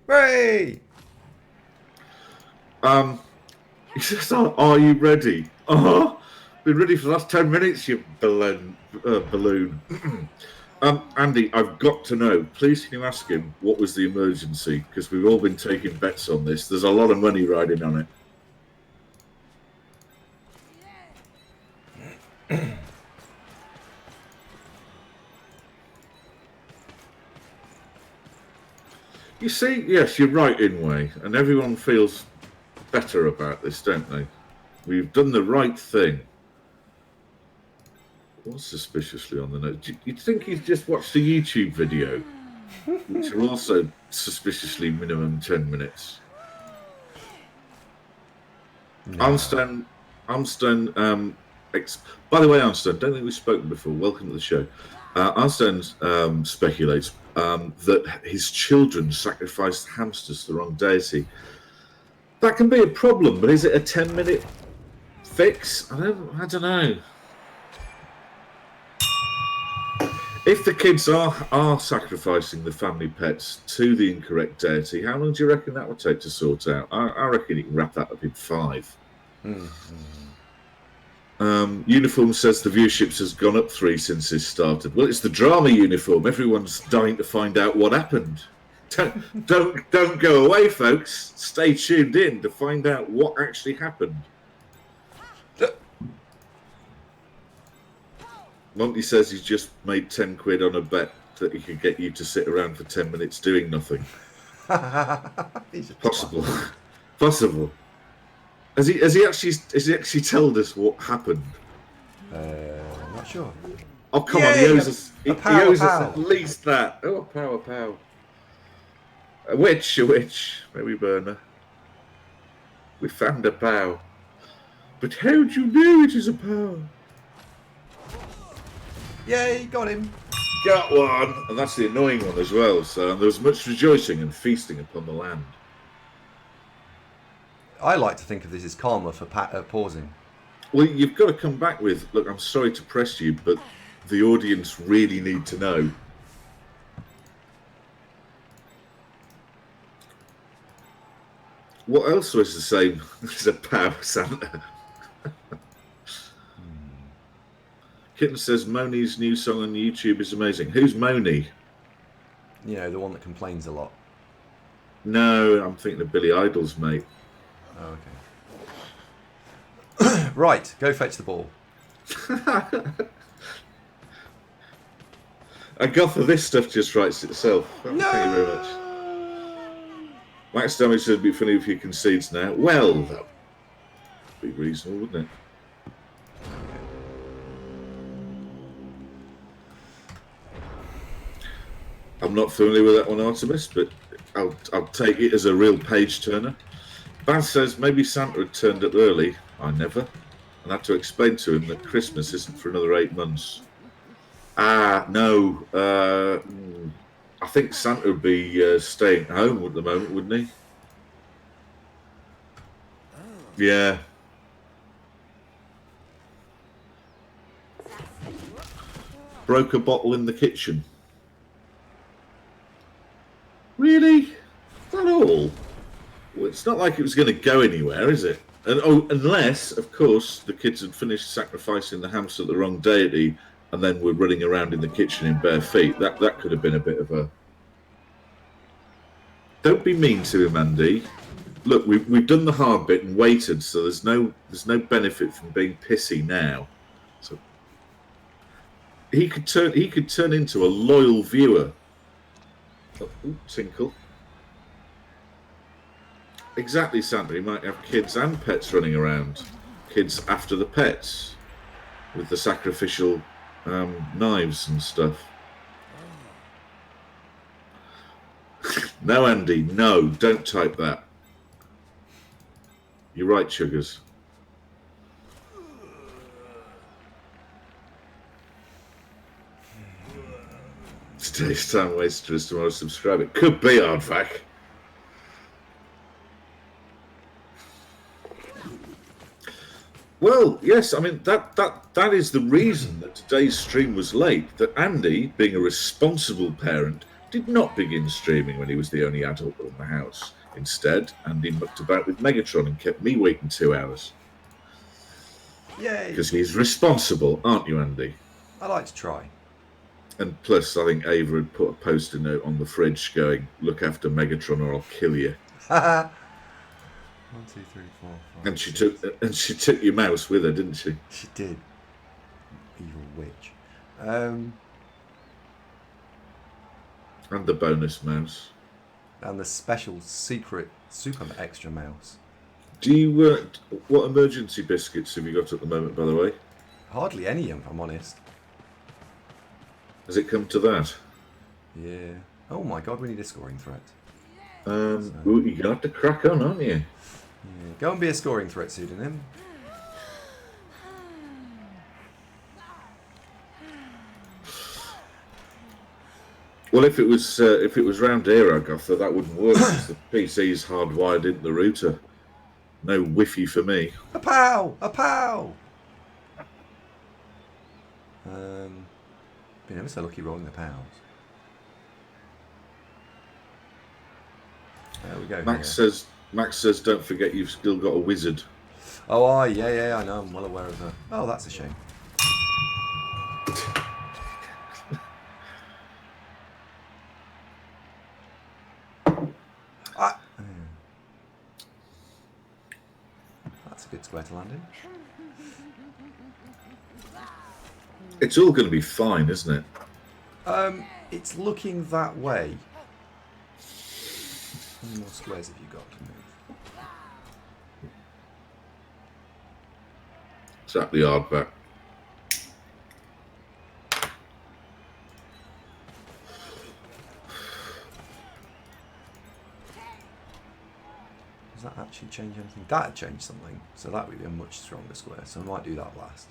Hooray! He says, "Are you ready?" Been ready for the last 10 minutes, you balloon. Andy, I've got to know. Please, can you ask him what was the emergency? Because we've all been taking bets on this. There's a lot of money riding on it. You see, yes, you're right, Inway, and everyone feels better about this, don't they? We've done the right thing. Was suspiciously on the note. You'd think he's just watched a YouTube video, which are also suspiciously minimum 10 minutes. No. Armstrong, by the way, Armstrong, don't think we've spoken before. Welcome to the show. Armstrong speculates that his children sacrificed hamsters to the wrong deity. That can be a problem, but is it a 10-minute fix? I don't know. If the kids are sacrificing the family pets to the incorrect deity, how long do you reckon that would take to sort out? I reckon you can wrap that up in 5. Uniform says the viewership has gone up 3 since this started. Well, it's the drama uniform. Everyone's dying to find out what happened. Don't go away, folks. Stay tuned in to find out what actually happened. Monty says he's just made 10 quid on a bet that he could get you to sit around for 10 minutes doing nothing. Possible. Possible. Has he actually told us what happened? I'm not sure. Oh, come on, he owes us at least that. Oh, a pow. A witch. Maybe burner. We found a pow. But how do you know it is a pow? Yay, got him. Got one. And that's the annoying one as well. So there was much rejoicing and feasting upon the land. I like to think of this as karma for pausing. Well, you've got to come back with, look, I'm sorry to press you, but the audience really need to know. What else was the same as a pow, Santa? Kitten says Moni's new song on YouTube is amazing. Who's Moni? You know, the one that complains a lot. No, I'm thinking of Billy Idol's mate. Oh, okay. Right, go fetch the ball. And God, for this stuff just writes itself. No! Thank you very much. Max Damage said it'd be funny if he concedes now. Well, that would be reasonable, wouldn't it? I'm not familiar with that one, Artemis, but I'll take it as a real page turner. Baz says maybe Santa had turned up early. I never. And had to explain to him that Christmas isn't for another 8 months. No. I think Santa would be staying home at the moment, wouldn't he? Yeah. Broke a bottle in the kitchen. Really? Is that all? Well, it's not like it was going to go anywhere, is it? And unless, of course, the kids had finished sacrificing the hamster at the wrong deity and then were running around in the kitchen in bare feet. That could have been a bit of a... Don't be mean to him, Andy. Look, we've done the hard bit and waited, so there's no benefit from being pissy now. So he could turn into a loyal viewer. Oh, tinkle. Exactly, Santa. He might have kids and pets running around. Kids after the pets with the sacrificial knives and stuff. No, Andy, no, don't type that. You're right, Sugars. Today's time waster is tomorrow's subscriber. Could be, Aardvac. Well, yes, I mean, that is the reason that today's stream was late, that Andy, being a responsible parent, did not begin streaming when he was the only adult in the house. Instead, Andy mucked about with Megatron and kept me waiting 2 hours. Yay! Because he's responsible, aren't you, Andy? I like to try. And plus, I think Ava had put a post-it note on the fridge going, "Look after Megatron or I'll kill you." 1, 2, 3, 4, 5. And she took your mouse with her, didn't she? She did. Evil witch. And the bonus mouse. And the special secret super extra mouse. Do you? What emergency biscuits have you got at the moment, by the way? Hardly any, if I'm honest. Has it come to that? Yeah. Oh my god, we need a scoring threat. Ooh, you're gonna have to crack on, aren't you? Yeah. Go and be a scoring threat, pseudonym. Well, if it was round here, Agatha, that wouldn't work because the PC's hardwired into the router. No Wi-Fi for me. A pow! A pow! Been ever so lucky rolling the pows. There we go. Max says, don't forget you've still got a wizard. Oh, yeah, I know. I'm well aware of that. Oh, that's a shame. That's a good square to land in. It's all going to be fine, isn't it? It's looking that way. How many more squares have you got to move? Exactly, Aardvac. Does that actually change anything? That'd change something. So that would be a much stronger square. So I might do that last.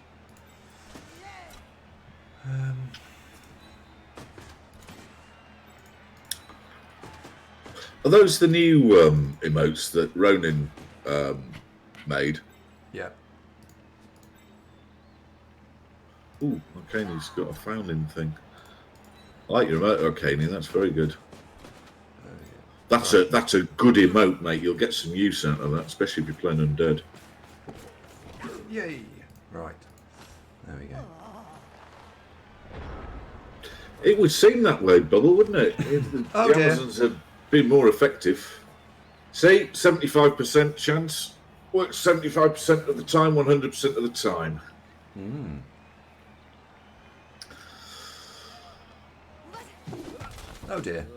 Are those the new emotes that Ronin made? Yeah. Ooh, Arcane's got a founding thing. I like your emote, Arcane. That's very good. That's a good emote, mate. You'll get some use out of that, especially if you're playing undead. Yay! Right. There we go. It would seem that way, Bubble, wouldn't it? The Amazons have been more effective. See, 75% chance. Works 75% of the time, 100% of the time. Oh dear.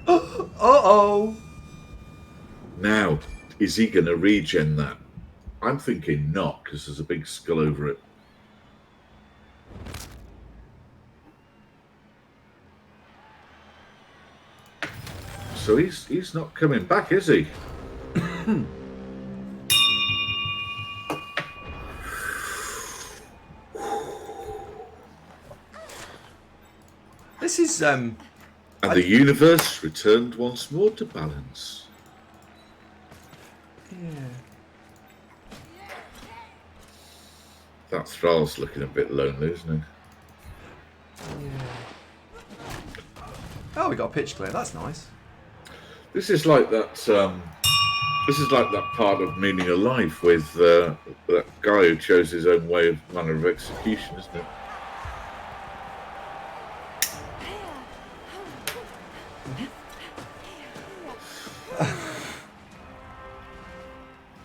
Uh-oh! Now, is he going to regen that? I'm thinking not, because there's a big skull over it. So he's not coming back, is he? This is And the universe returned once more to balance. Yeah. That Thrall's looking a bit lonely, isn't he? Yeah. Oh, we got a pitch clear. That's nice. This is like that. This is like that part of Meaning of Life with that guy who chose his own way of manner of execution, isn't it?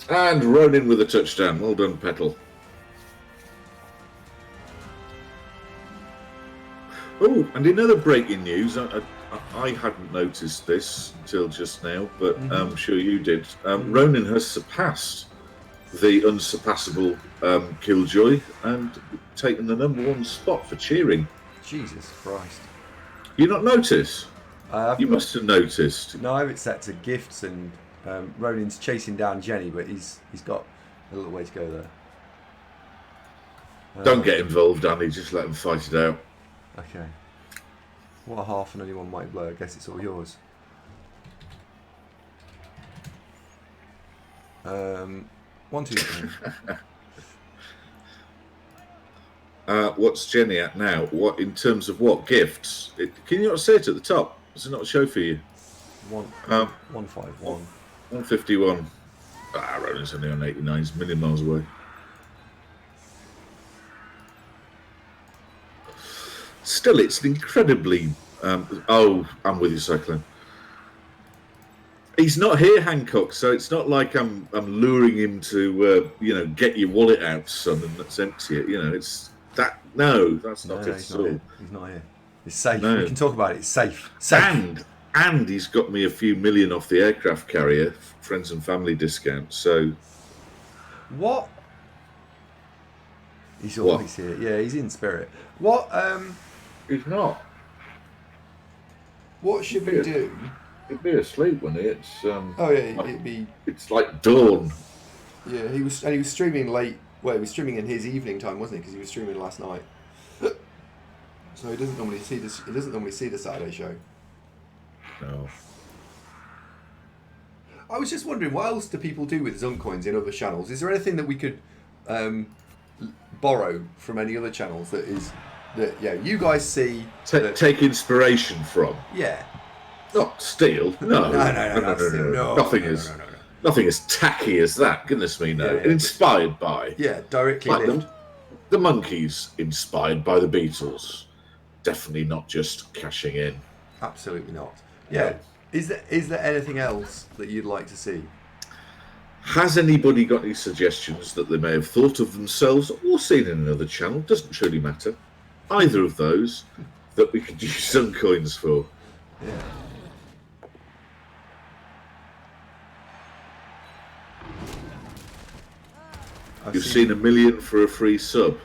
And Ronin with a touchdown. Well done, Petal. Oh, and in other breaking news, I hadn't noticed this until just now, but I'm sure you did. Ronin has surpassed the unsurpassable Killjoy and taken the #1 spot for cheering. Jesus Christ. You not notice? You must have noticed. No, I have it set to gifts, and Ronin's chasing down Jenny, but he's got a little way to go there. Don't get involved, Danny. Just let them fight it out. Okay. What a half and only one might blow. I guess it's all yours. 1, 2, 3. What's Jenny at now? What in terms of what gifts? Can you not say it at the top? Does it not show for you? 151. 151. Ronin's only on 89. He's a million miles away. Still, it's an incredibly. I'm with you, Cyclone. He's not here, Hancock. So it's not like I'm luring him to, get your wallet out, son, and let's empty it. It's that. No, that's not it at all. He's not here. It's safe. No. We can talk about it. It's safe. And he's got me a few million off the aircraft carrier, friends and family discount. So. What? He's always here. Yeah, he's in spirit. What? He's not. What should we do? He'd be asleep, wouldn't he? It's it'd be. It's like dawn. Yeah, he was streaming late. Well, he was streaming in his evening time, wasn't he? Because he was streaming last night. So he doesn't normally see this. He doesn't normally see the Saturday show. No. I was just wondering, what else do people do with Zunk coins in other channels? Is there anything that we could borrow from any other channels that you guys see? Take inspiration from. Yeah. Not steal. No. No. Nothing as tacky as that. Goodness me, no. Yeah, inspired by. Yeah, directly. Like the Monkees, inspired by the Beatles. Definitely not just cashing in. Absolutely not. Yeah. No. Is there anything else that you'd like to see? Has anybody got any suggestions that they may have thought of themselves or seen in another channel? Doesn't really matter. Either of those that we could use some coins for. Yeah. You've seen $1 million for a free sub.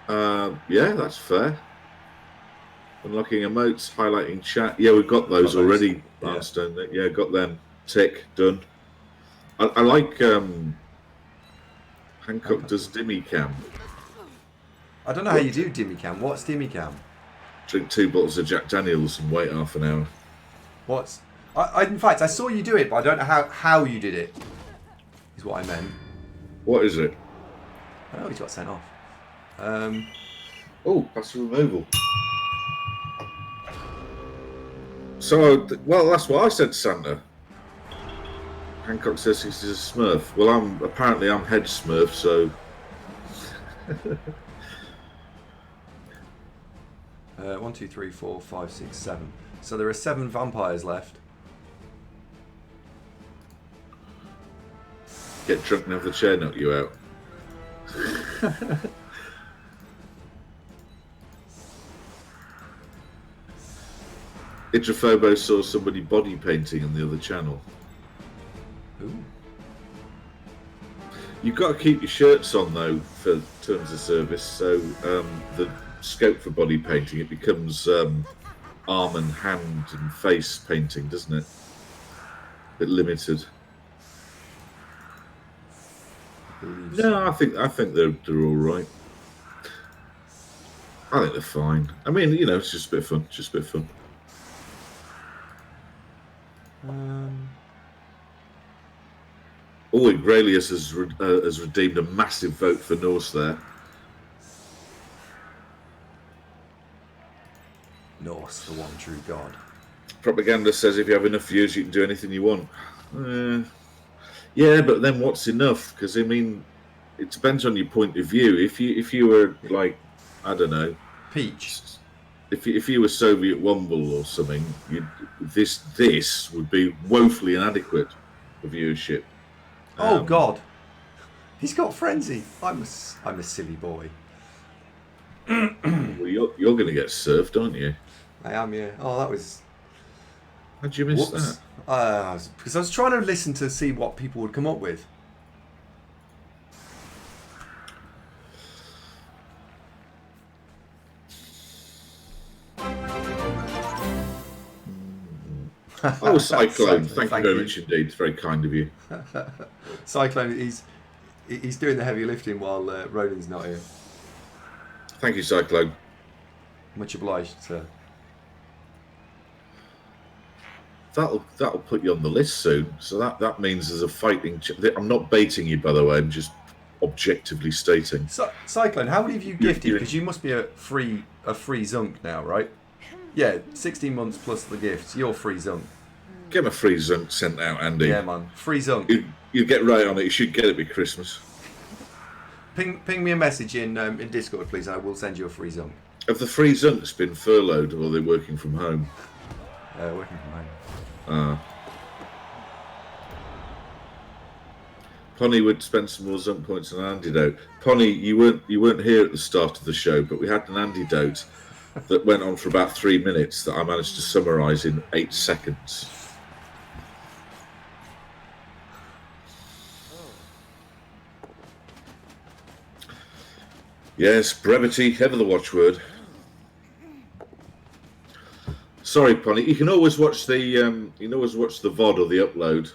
Yeah, that's fair. Unlocking emotes, highlighting chat. Yeah, we've got those already. Yeah, got them. Tick, done. I like Hancock does Dimmy Cam. I don't know how you do Dimmy Cam. What's Dimmy Cam? Drink 2 bottles of Jack Daniels and wait half an hour. What's... in fact, I saw you do it, but I don't know how you did it. Is what I meant. What is it? Oh, he's got sent off. Passive removal. So, well, that's what I said to Santa. Hancock says he's a Smurf. Well, I'm head Smurf, so. 1, 2, 3, 4, 5, 6, 7. So there are 7 vampires left. Get drunk and have the chair knock you out. Idrophobo saw somebody body painting on the other channel. Ooh. You've got to keep your shirts on though for terms of service. So the scope for body painting, it becomes arm and hand and face painting, doesn't it? A bit limited. No, I think they're all right. I think they're fine. I mean, you know, it's just a bit of fun. Just a bit of fun. Oh, Gralius has redeemed a massive vote for Norse there. Norse, the one true god. Propaganda says if you have enough views, you can do anything you want. Yeah, but then what's enough? Because I mean, it depends on your point of view. If you were like, I don't know, Peach. If you were Soviet Womble or something, this would be woefully inadequate for viewership. Oh God, he's got frenzy. I'm a silly boy. Well, you're going to get surfed, aren't you? I am, yeah. Oh, that was. How'd you miss Whoops. that? Because I was trying to listen to see what people would come up with. Oh, Cyclone. Thank you very much indeed. It's very kind of you. Cyclone, he's doing the heavy lifting while Roland's not here. Thank you, Cyclone. Much obliged, sir. That'll put you on the list soon. So that means there's a fighting. I'm not baiting you, by the way. I'm just objectively stating. So, Cyclone, how many have you gifted? Because you must be a free Zunk now, right? Yeah, 16 months plus the gifts. You're free Zunk. Get my free Zunk sent out, Andy. Yeah, man. Free Zunk. You get right on it. You should get it by Christmas. Ping me a message in Discord, please, and I will send you a free Zunk. Have the free Zunks been furloughed or are they working from home? Working from home. Pony would spend some more Zunk points on an antidote. Pony, you weren't here at the start of the show, but we had an antidote that went on for about 3 minutes that I managed to summarise in 8 seconds. Yes, brevity, ever the watchword. Sorry, Pony. You can always watch the VOD or the upload.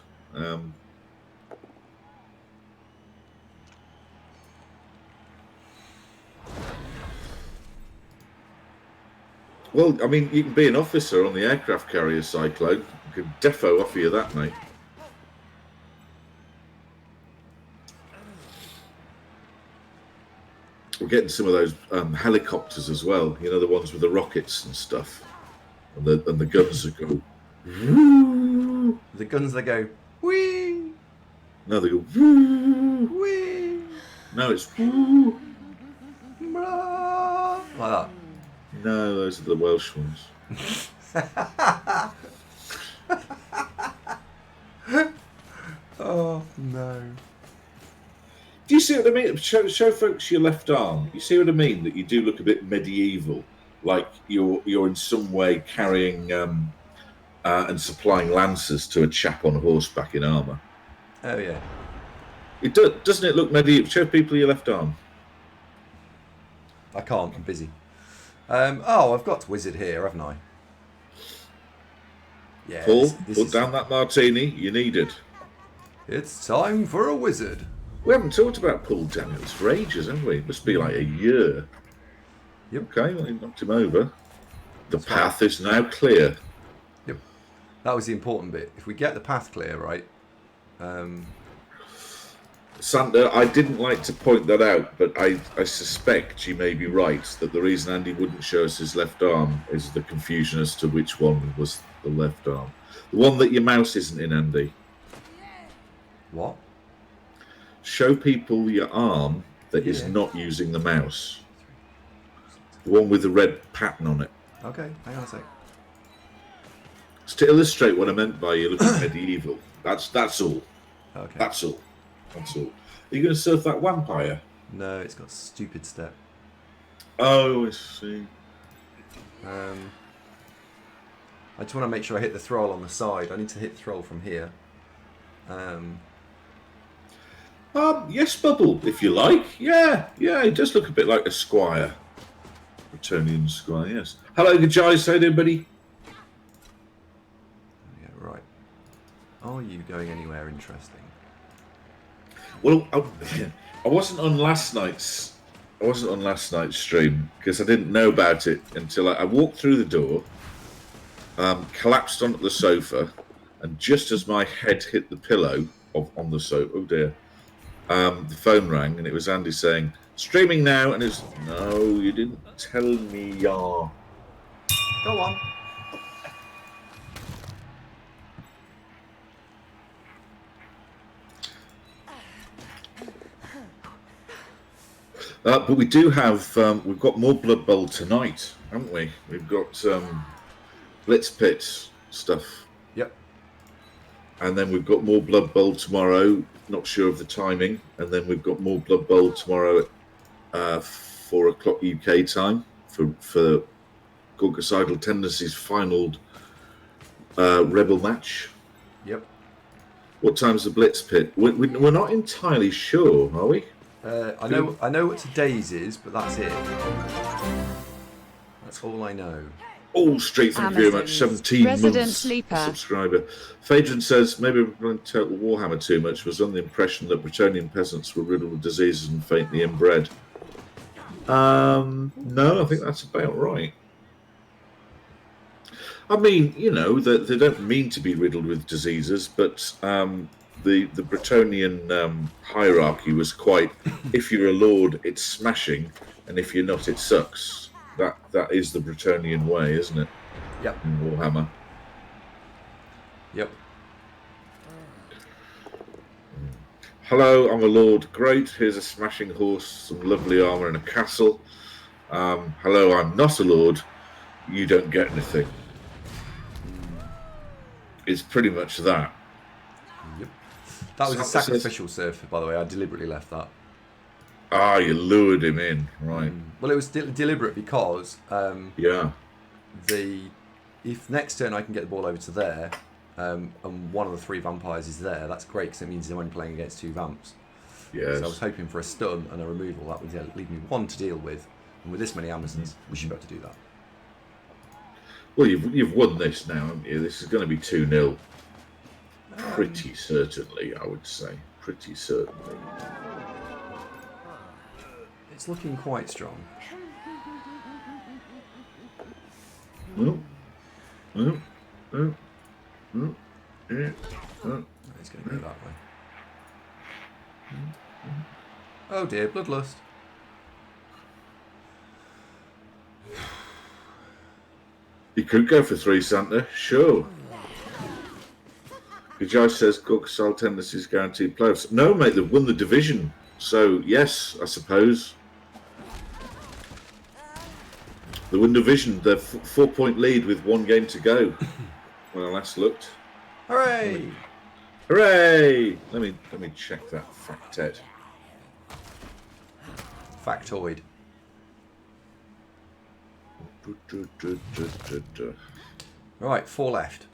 Well, I mean, you can be an officer on the aircraft carrier Cyclone. I could defo offer you that, mate. We're getting some of those helicopters as well. You know, the ones with the rockets and stuff, and the guns that go. Woo! The guns that go wee. No, they go woo. Wee. No, it's woo. Like that. No, those are the Welsh ones. Oh no. Do you see what I mean? Show folks your left arm. You see what I mean? That you do look a bit medieval, like you're in some way carrying and supplying lances to a chap on horseback in armour. Oh yeah. It doesn't it look medieval? Show people your left arm. I can't. I'm busy. I've got Wizard here, haven't I? Yeah. Paul, this put down that martini. You need it. It's time for a wizard. We haven't talked about Paul Daniels for ages, have we? It must be like a year. Yep. Okay, well, he knocked him over. The path is now clear. Yep. That was the important bit. If we get the path clear, right? Santa, I didn't like to point that out, but I suspect you may be right that the reason Andy wouldn't show us his left arm is the confusion as to which one was the left arm. The one that your mouse isn't in, Andy. What? Show people your arm that is not using the mouse. The one with the red pattern on it. Okay, hang on a sec. It's to illustrate what I meant by you looking medieval. That's all. Okay. That's all. Are you going to surf that vampire? No, it's got a stupid step. Oh, I see. I just want to make sure I hit the throttle on the side. I need to hit the throttle from here. Yes, Bubble, if you like. Yeah, it does look a bit like a squire. Bretonian squire, yes. Hello, good guys. How you doing, buddy? Yeah, right. Are you going anywhere interesting? Well, I wasn't on last night's. I wasn't on last night's stream because I didn't know about it until I walked through the door, collapsed onto the sofa, and just as my head hit the pillow on the sofa, oh dear, the phone rang and it was Andy saying, "Streaming now," and it's no, you didn't tell me, y'all. Go on. But we do have, we've got more Blood Bowl tonight, haven't we? We've got Blitz Pit stuff. Yep. And then we've got more Blood Bowl tomorrow, not sure of the timing. And then we've got more Blood Bowl tomorrow at 4 o'clock UK time for Gorgocidal Tendencies' final Rebel match. Yep. What time's the Blitz Pit? We're not entirely sure, are we? I know what today's is, but that's it. That's all I know. Oh, straight, thank you very much. 17 Resident months sleeper. Subscriber. Phaedron says, maybe we're playing Total Warhammer too much. Was under the impression that Bretonian peasants were riddled with diseases and faintly inbred. No, I think that's about right. I mean, you know, they don't mean to be riddled with diseases, but the Bretonian hierarchy was quite, if you're a lord, it's smashing, and if you're not, it sucks. That is the Bretonian way, isn't it? Yep. In Warhammer. Yep. Hello, I'm a lord. Great. Here's a smashing horse, some lovely armor, and a castle. Hello, I'm not a lord. You don't get anything. It's pretty much that. Yep. That was a sacrificial serve, by the way. I deliberately left that. Ah, you lured him in, right? Well, it was deliberate because Yeah. if next turn I can get the ball over to there, and one of the 3 vampires is there, that's great because it means I'm only playing against 2 vamps. Yes. So I was hoping for a stun and a removal. That would leave me 1 to deal with, and with this many Amazons, we should be able to do that. Well, you've won this now, haven't you? This is going to be 2-0. Pretty certainly, I would say. Pretty certainly. It's looking quite strong. No. It's going to go that way. Oh dear, bloodlust. You could go for 3, Santa. Sure. Gajai says Gorgocidal Tendencies guaranteed playoffs. No, mate, they've won the division. So, yes, I suppose. They won division. They're 4-point lead with 1 game to go. When I last looked. Hooray! Hooray! Let me check that factet. Factoid. Right, 4 left.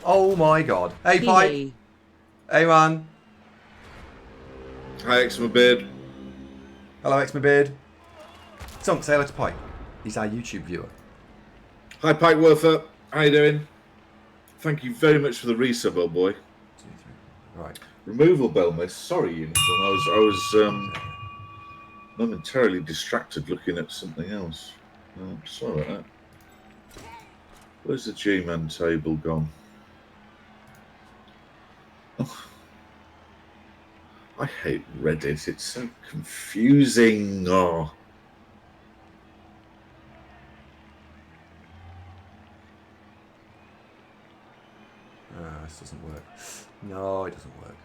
Oh my god. Hey, Pike! Hey, man. Hi, Eczema Beard. Hello, Eczema Beard. Zunk, say hello to Pike. He's our YouTube viewer. Hi, Pike Werther. How you doing? Thank you very much for the resub, old boy. 2, 3. Right. Removal bell miss. Sorry, Unicorn. I was momentarily distracted looking at something else. Sorry about that. Where's the G-Man table gone? Oh. I hate Reddit. It's so confusing. Oh. This doesn't work. No, it doesn't work.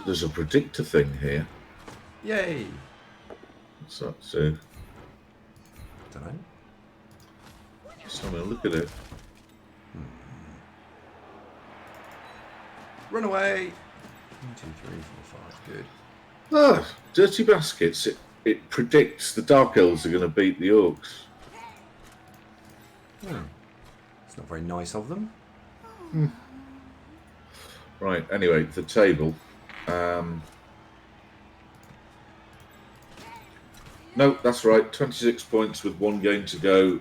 There's a predictor thing here. Yay! What's that say? Don't know. Just having a look at it. Run away! 1, 2, 3, 4, 5. Good. Ah, Dirty Baskets. It predicts the Dark Elves are going to beat the Orcs. It's not very nice of them. Right, anyway, the table. No, that's right. 26 points with 1 game to go.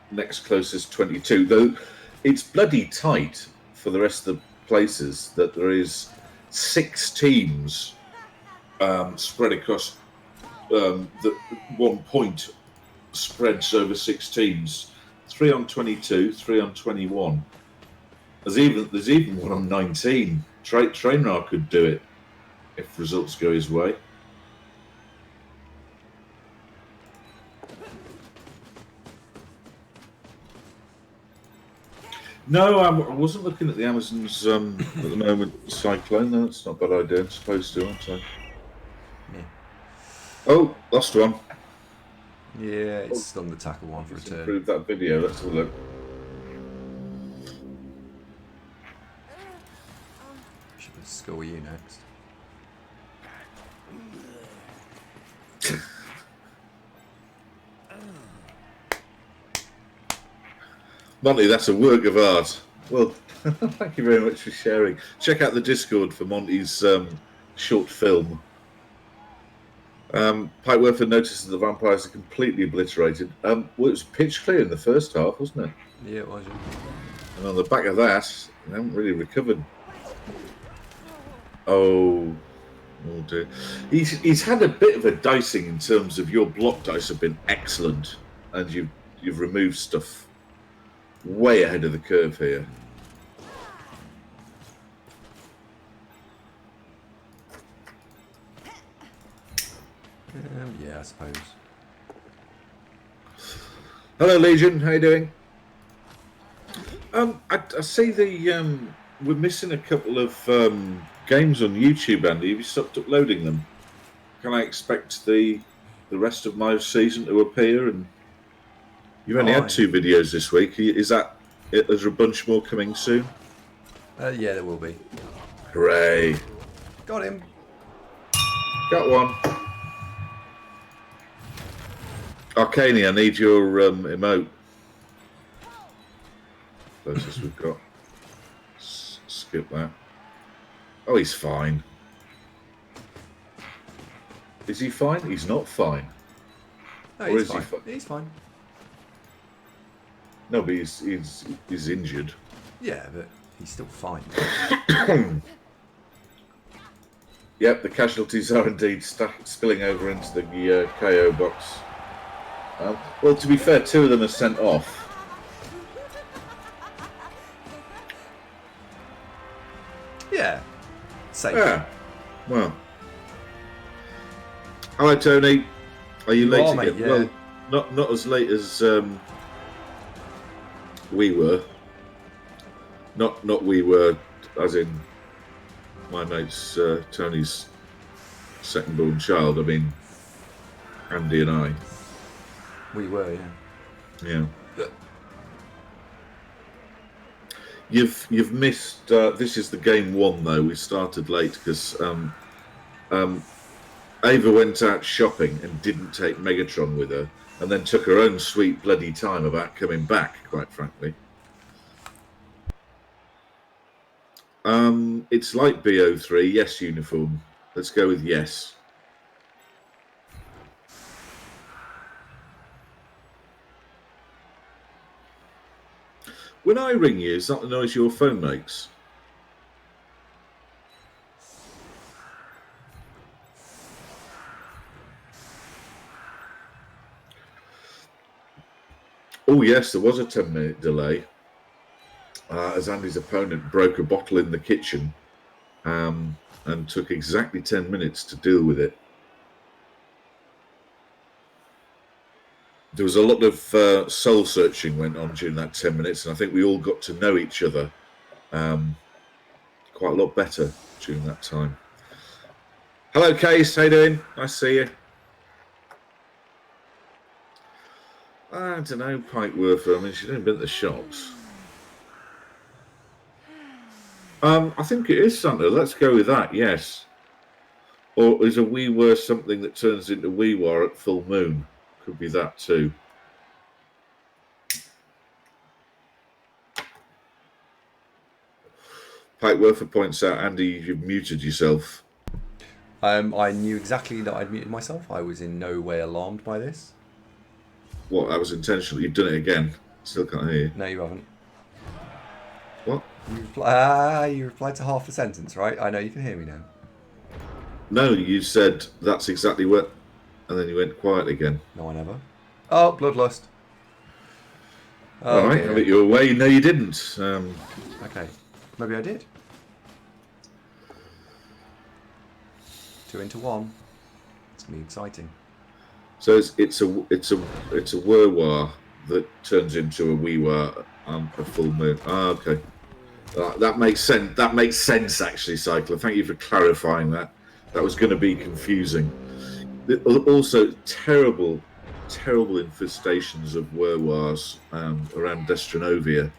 Next closest 22. Though it's bloody tight for the rest of the places that there is 6 teams spread across the 1 point spreads over 6 teams. 3 on 22, 3 on 21. There's even one on 19. Trainor could do it if results go his way. No, I wasn't looking at the Amazons at the moment. Cyclone, no, that's not a bad idea. I'm supposed to, aren't I? Yeah. Oh, lost one. Yeah, it's stung the tackle one for a Let's turn. improve that video. Let's have a look. Should score you next. Monty, that's a work of art. Well, thank you very much for sharing. Check out the Discord for Monty's short film. Pikeworth notices the vampires are completely obliterated. Well, it was pitch clear in the first half, wasn't it? Yeah, it was. And on the back of that, they haven't really recovered. Oh dear. He's had a bit of a dicing in terms of your block dice have been excellent, and you've removed stuff way ahead of the curve here. Yeah, I suppose. Hello, Legion. How you doing? I see we're missing a couple of games on YouTube, Andy. Have you stopped uploading them? Can I expect the rest of my season to appear? And you've only had 2 videos this week. Is that it? Is there a bunch more coming soon? Yeah, there will be. Hooray! Got him. Got one. Arcani, I need your emote. Closest we've got. Skip that. Oh, he's fine. Is he fine? He's not fine. No, or he's is fine. he fine? He's fine. No, but he's injured. Yeah, but he's still fine. Yep, the casualties are indeed spilling over into the KO box. Well, to be fair, 2 of them are sent off. Yeah. Safe. Yeah. Well. Hello, Tony. Are you late again? Mate, yeah. Well, not as late as we were. Not we were, as in my mate's Tony's second-born child. I mean, Andy and I. We were, yeah. Yeah. You've missed. This is the game 1 though. We started late because Ava went out shopping and didn't take Megatron with her, and then took her own sweet bloody time about coming back. Quite frankly, it's like BO3. Yes, uniform. Let's go with yes. When I ring you, is that the noise your phone makes? Oh yes, there was a 10-minute delay as Andy's opponent broke a bottle in the kitchen and took exactly 10 minutes to deal with it. There was a lot of soul searching went on during that 10 minutes, and I think we all got to know each other quite a lot better during that time. Hello, Case. How you doing? Nice to see you. I don't know, Pikeworth. I mean, she's only been at the shops. I think it is Santa. Let's go with that, yes. Or is a wee were something that turns into wee war at full moon? Could be that too. Pikeworther points out, Andy, you've muted yourself. I knew exactly that I'd muted myself. I was in no way alarmed by this. What? That was intentional. You've done it again. Still can't hear you. No, you haven't. What? You replied to half the sentence, right? I know you can hear me now. No, you said that's exactly what, and then you went quiet again. No, I never. Oh, bloodlust. Oh, all right, dear. I bet you were away. No, you didn't. Okay, maybe I did. 2 into 1. It's gonna be exciting. So it's a wurwar that turns into a weewar on a full moon. Ah, okay. That makes sense. That makes sense, actually, Cycler. Thank you for clarifying that. That was going to be confusing. Also, terrible infestations of wurwars around Destronovia.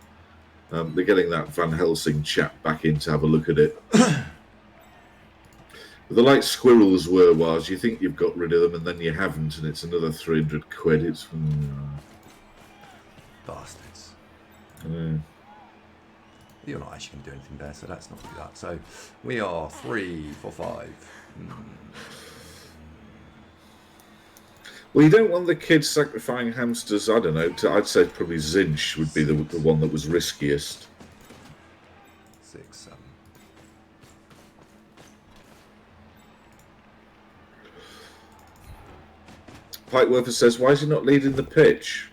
They're getting that Van Helsing chap back in to have a look at it. The like squirrels wurwars, you think you've got rid of them and then you haven't, and it's another 300 quid. It's bastards. Mm. You're not actually going to do anything there, so let's not do that. So we are 3 for 5. Well, you don't want the kids sacrificing hamsters. I don't know. I'd say probably Zinch would be the one that was riskiest. 6, 7. Pikeworther says, "Why is he not leading the pitch?"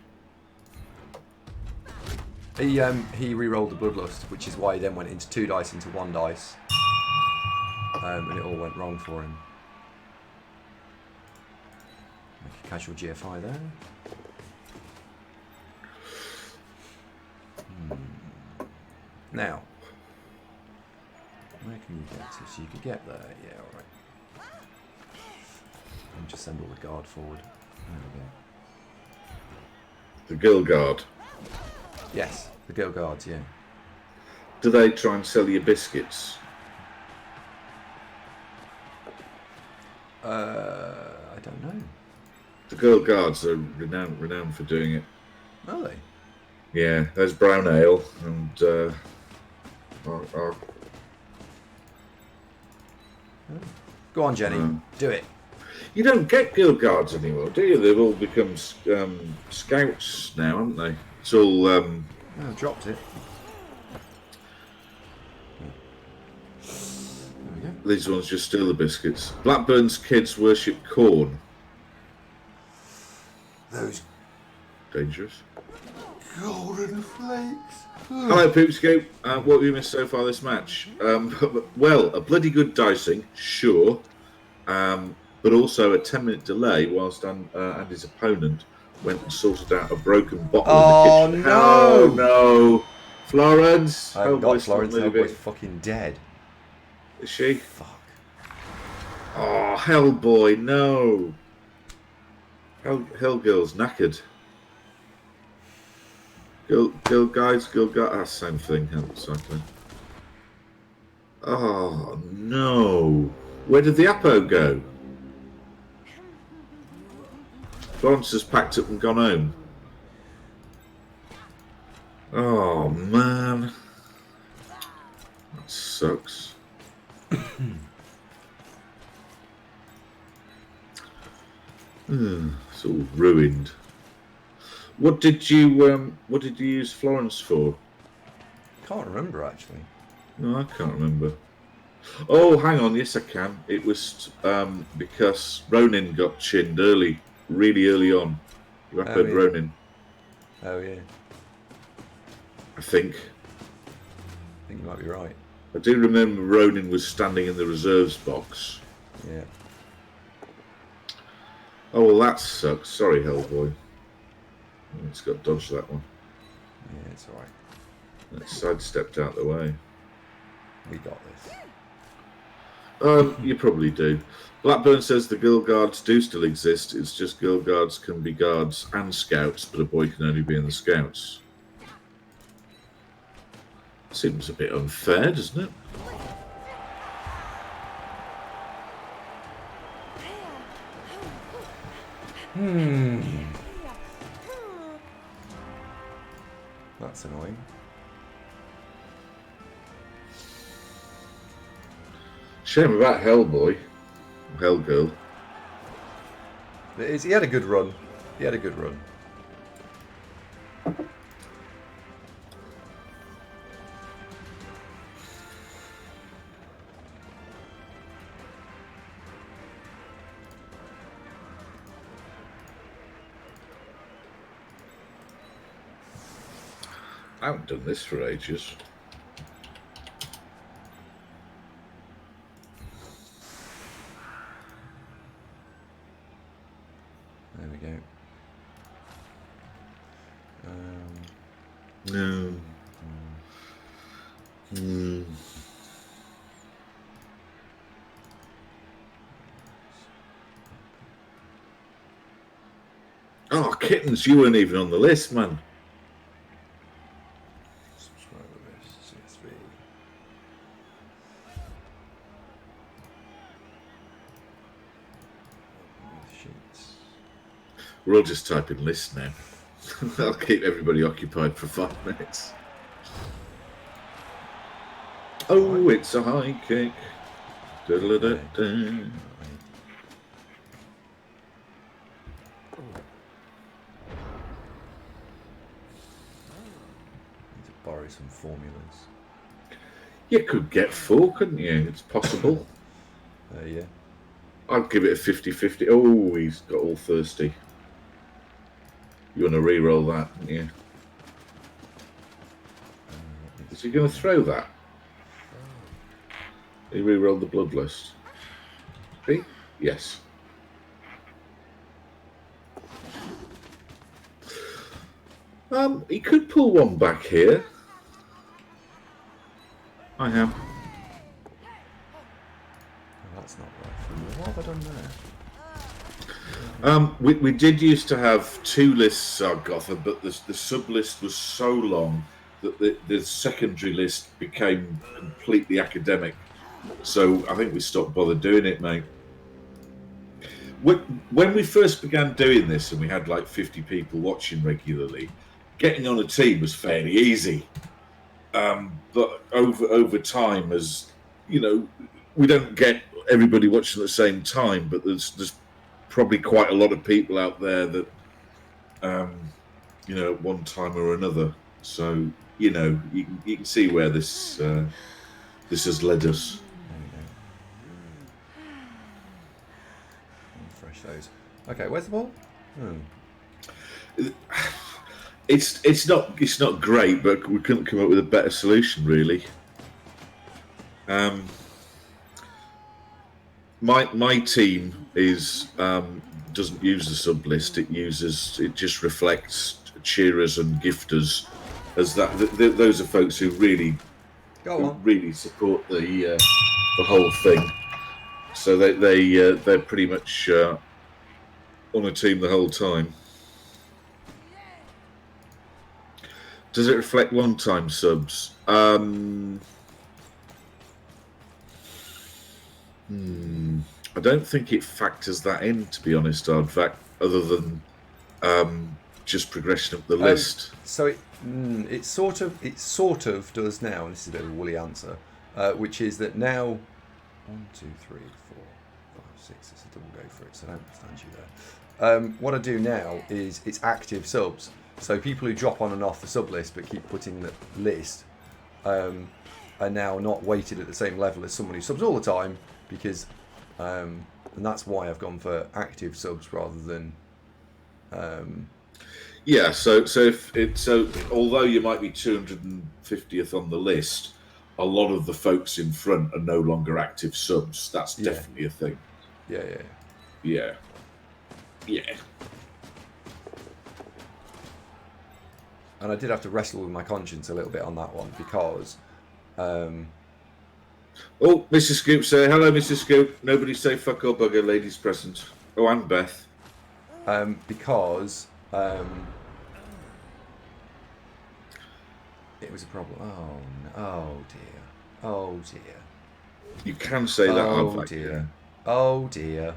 He re-rolled the bloodlust, which is why he then went into 2 dice into 1 dice, and it all went wrong for him. Make a casual GFI there. Now, where can you get to? So you could get there. Yeah, all right. And just send all the guard forward. There we go. The Girl Guard. Yes, the girl guards. Yeah. Do they try and sell you biscuits? I don't know. The Girl Guards are renowned for doing it. Are they? Yeah, there's brown ale and Go on, Jenny. Do it. you don't get Girl Guards anymore, do you? They've all become scouts now, haven't they? It's all Oh, I dropped it. There we go. these ones just steal the biscuits. Blackburn's kids worship corn. Those Dangerous. golden flakes. Hello, Poopscoop. What have you missed so far this match? Well, a bloody good dicing, sure, but also a 10-minute delay whilst Andy's opponent went and sorted out a broken bottle in the kitchen. No! Oh, no. Florence! I haven't got Hellboy's Florence. not moving. Hellboy's fucking dead. Is she? Fuck. Oh, Hellboy, no. Hellgirl's knackered. Girl guys, same thing, exactly. Oh, no. Where did the Apo go? Florence has packed up and gone home. Oh, man. That sucks. It's all ruined. What did you use Florence for? Can't remember actually. No, I can't remember. Oh, hang on. Yes, I can. It was because Ronin got chinned really early on. Rapid Ronin. Oh yeah. I think You might be right. I do remember Ronin was standing in the reserves box. Yeah. Oh, well, that sucks. Sorry, Hellboy. It's got dodged that one. Yeah, it's alright. It sidestepped out the way. We got this. You probably do. Blackburn says the Girl Guards do still exist. It's just Girl Guards can be guards and scouts, but a boy can only be in the scouts. Seems a bit unfair, doesn't it? That's annoying. Shame about Hellboy. Hellgirl. He had a good run. He had a good run. I haven't done this for ages. There we go. No. Oh, kittens, you weren't even on the list, man. Subscriber list, CSV. Sheets. We're all just typing lists now. I'll keep everybody occupied for 5 minutes. Oh, it's a high kick. Da-da-da-da. Need to borrow some formulas. You could get 4, couldn't you? It's possible. Yeah. I'd give it a 50-50. Oh, he's got all thirsty. You want to re-roll that, wouldn't you? Is he going to throw that? He re-rolled the bloodlust. See? Yes. He could pull one back here. I am. Oh, that's not right for me. What have I done there? We did used to have 2 lists, Gotha, but the sub-list was so long that the secondary list became completely academic. So I think we stopped bothering doing it, mate. When we first began doing this and we had like 50 people watching regularly, getting on a team was fairly easy. But over time, as you know, we don't get everybody watching at the same time, but there's probably quite a lot of people out there that, you know, at one time or another. So, you know, you can see where this has led us. There we go. Refresh those. Okay, where's the ball? It's not great, but we couldn't come up with a better solution, really. My team is doesn't use the sub list. It just reflects cheerers and gifters, as those are folks who really support the whole thing. So they're pretty much on a team the whole time. Does it reflect one-time subs? I don't think it factors that in, to be honest, Ardvac, other than just progression up the list. So it sort of does now, and this is a bit of a woolly answer, which is that now 1, 2, 3, 4, 5, 6. It's a double go for it, so don't stand you there. What I do now is it's active subs. So people who drop on and off the sub list but keep putting the list are now not weighted at the same level as someone who subs all the time, because and that's why I've gone for active subs rather than yeah. So although you might be 250th on the list, a lot of the folks in front are no longer active subs. That's definitely a thing. Yeah. And I did have to wrestle with my conscience a little bit on that one, because oh, Mrs. Scoop, say hello, Mrs. Scoop. Nobody say fuck or bugger, ladies present. Oh, and Beth. Because it was a problem. Oh dear. You can say that. Oh dear.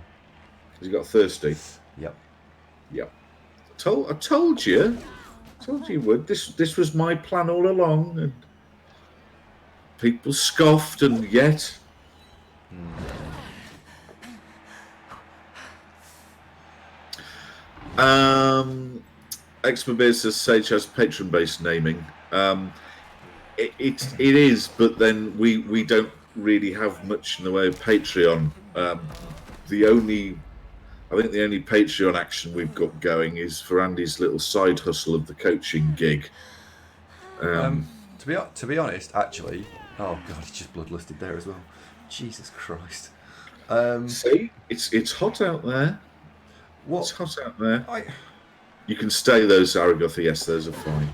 Has he got thirsty? Yep. Yep. I told you. I told you would. This was my plan all along, and people scoffed, and yet. Exmobeer says Sage has patron-based naming. It is, but then we don't really have much in the way of Patreon. I think the only Patreon action we've got going is for Andy's little side hustle of the coaching gig. To be honest, actually, oh god, he just bloodlusted there as well. Jesus Christ! See, it's hot out there. What? It's hot out there. You can stay those, Zaragoza. Yes, those are fine.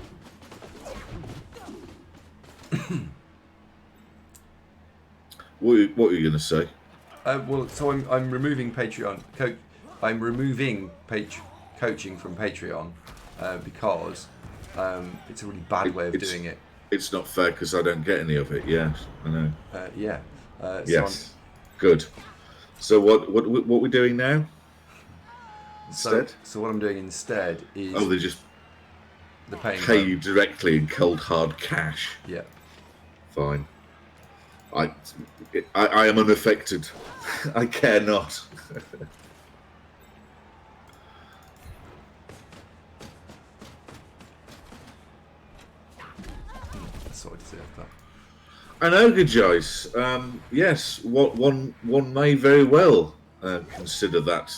What are you going to say? Well, so I'm removing Patreon. I'm removing coaching from Patreon because it's a really bad way of doing it. It's not fair because I don't get any of it. Yeah, I know. Yeah. Yes. Good. So what we're doing now? Instead? So what I'm doing instead is they just pay you directly in cold hard cash. Yeah. Fine. I am unaffected. I care not. That's what I deserve that. I know, good choice. Yes, one may very well consider that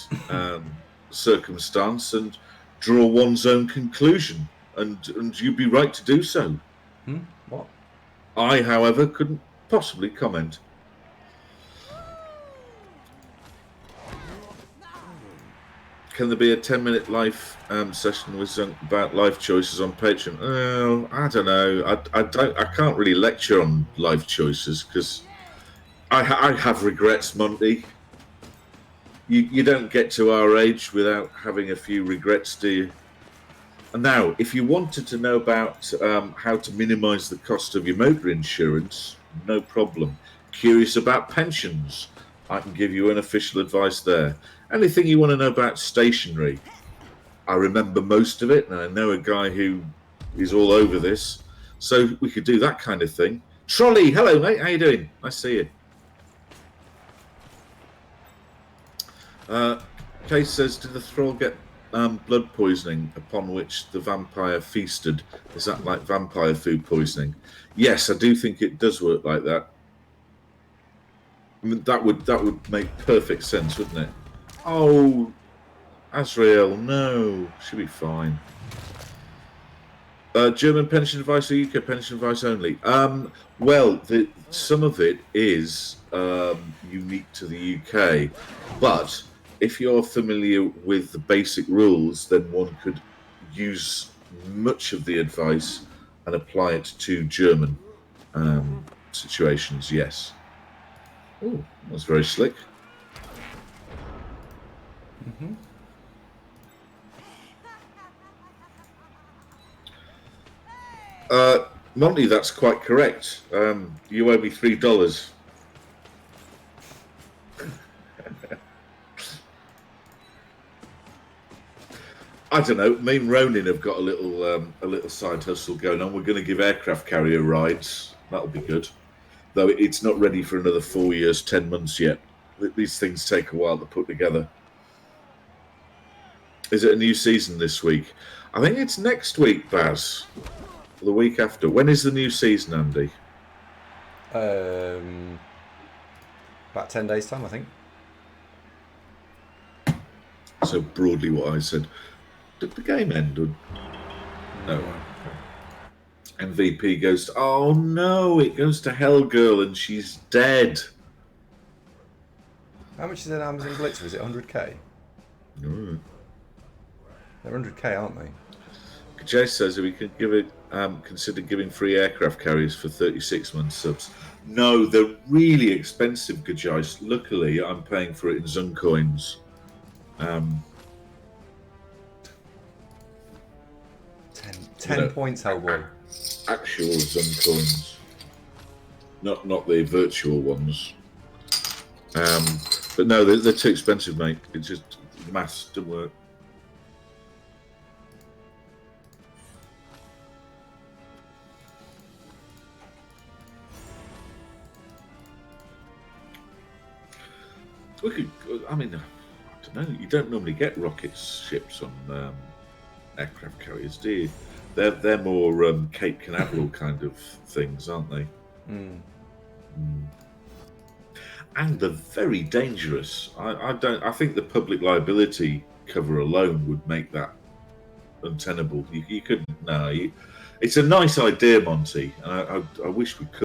circumstance and draw one's own conclusion, and you'd be right to do so. What? I, however, couldn't possibly comment. Can there be a 10-minute live session with Zunk about life choices on Patreon? Oh, I don't know. I can't really lecture on life choices because I have regrets, Monty. You don't get to our age without having a few regrets, do you? And now, if you wanted to know about how to minimise the cost of your motor insurance, no problem. Curious about pensions? I can give you unofficial advice there. Anything you want to know about stationery? I remember most of it, and I know a guy who is all over this. So we could do that kind of thing. Trolley, hello, mate. How you doing? Nice to see you. Case says, did the thrall get blood poisoning upon which the vampire feasted? Is that like vampire food poisoning? Yes, I do think it does work like that. I mean, that would make perfect sense, wouldn't it? Oh, Azrael, no, she'll be fine. German pension advice or UK pension advice only? Well, some of it is unique to the UK, but if you're familiar with the basic rules, then one could use much of the advice and apply it to German situations, yes. Oh, that's very slick. Monty, that's quite correct. You owe me $3. I don't know. Me and Ronin have got a little side hustle going on. We're going to give aircraft carrier rides. That'll be good. Though it's not ready for another 4 years, 10 months yet. These things take a while to put together. Is it a new season this week? I think it's next week, Baz. The week after. When is the new season, Andy? About 10 days' time, I think. So broadly what I said. Did the game end? Or... No. MVP goes to... Oh, no, it goes to Hellgirl and she's dead. How much is an Amazon Glitzer? Is it 100k? Mm. They're 100k, aren't they? Jay says we could give it, consider giving free aircraft carriers for 36-month subs. No, they're really expensive, Gajais. Luckily, I'm paying for it in Zunk coins. 10 points, Hellboy. Actual Zunk coins, not the virtual ones. But no, they're too expensive, mate. It's just the maths didn't work. I mean, I don't know. You don't normally get rocket ships on aircraft carriers, do you? They're more Cape Canaveral kind of things, aren't they? Mm. And they're very dangerous. I think the public liability cover alone would make that untenable. You couldn't. No, it's a nice idea, Monty, and I wish we could.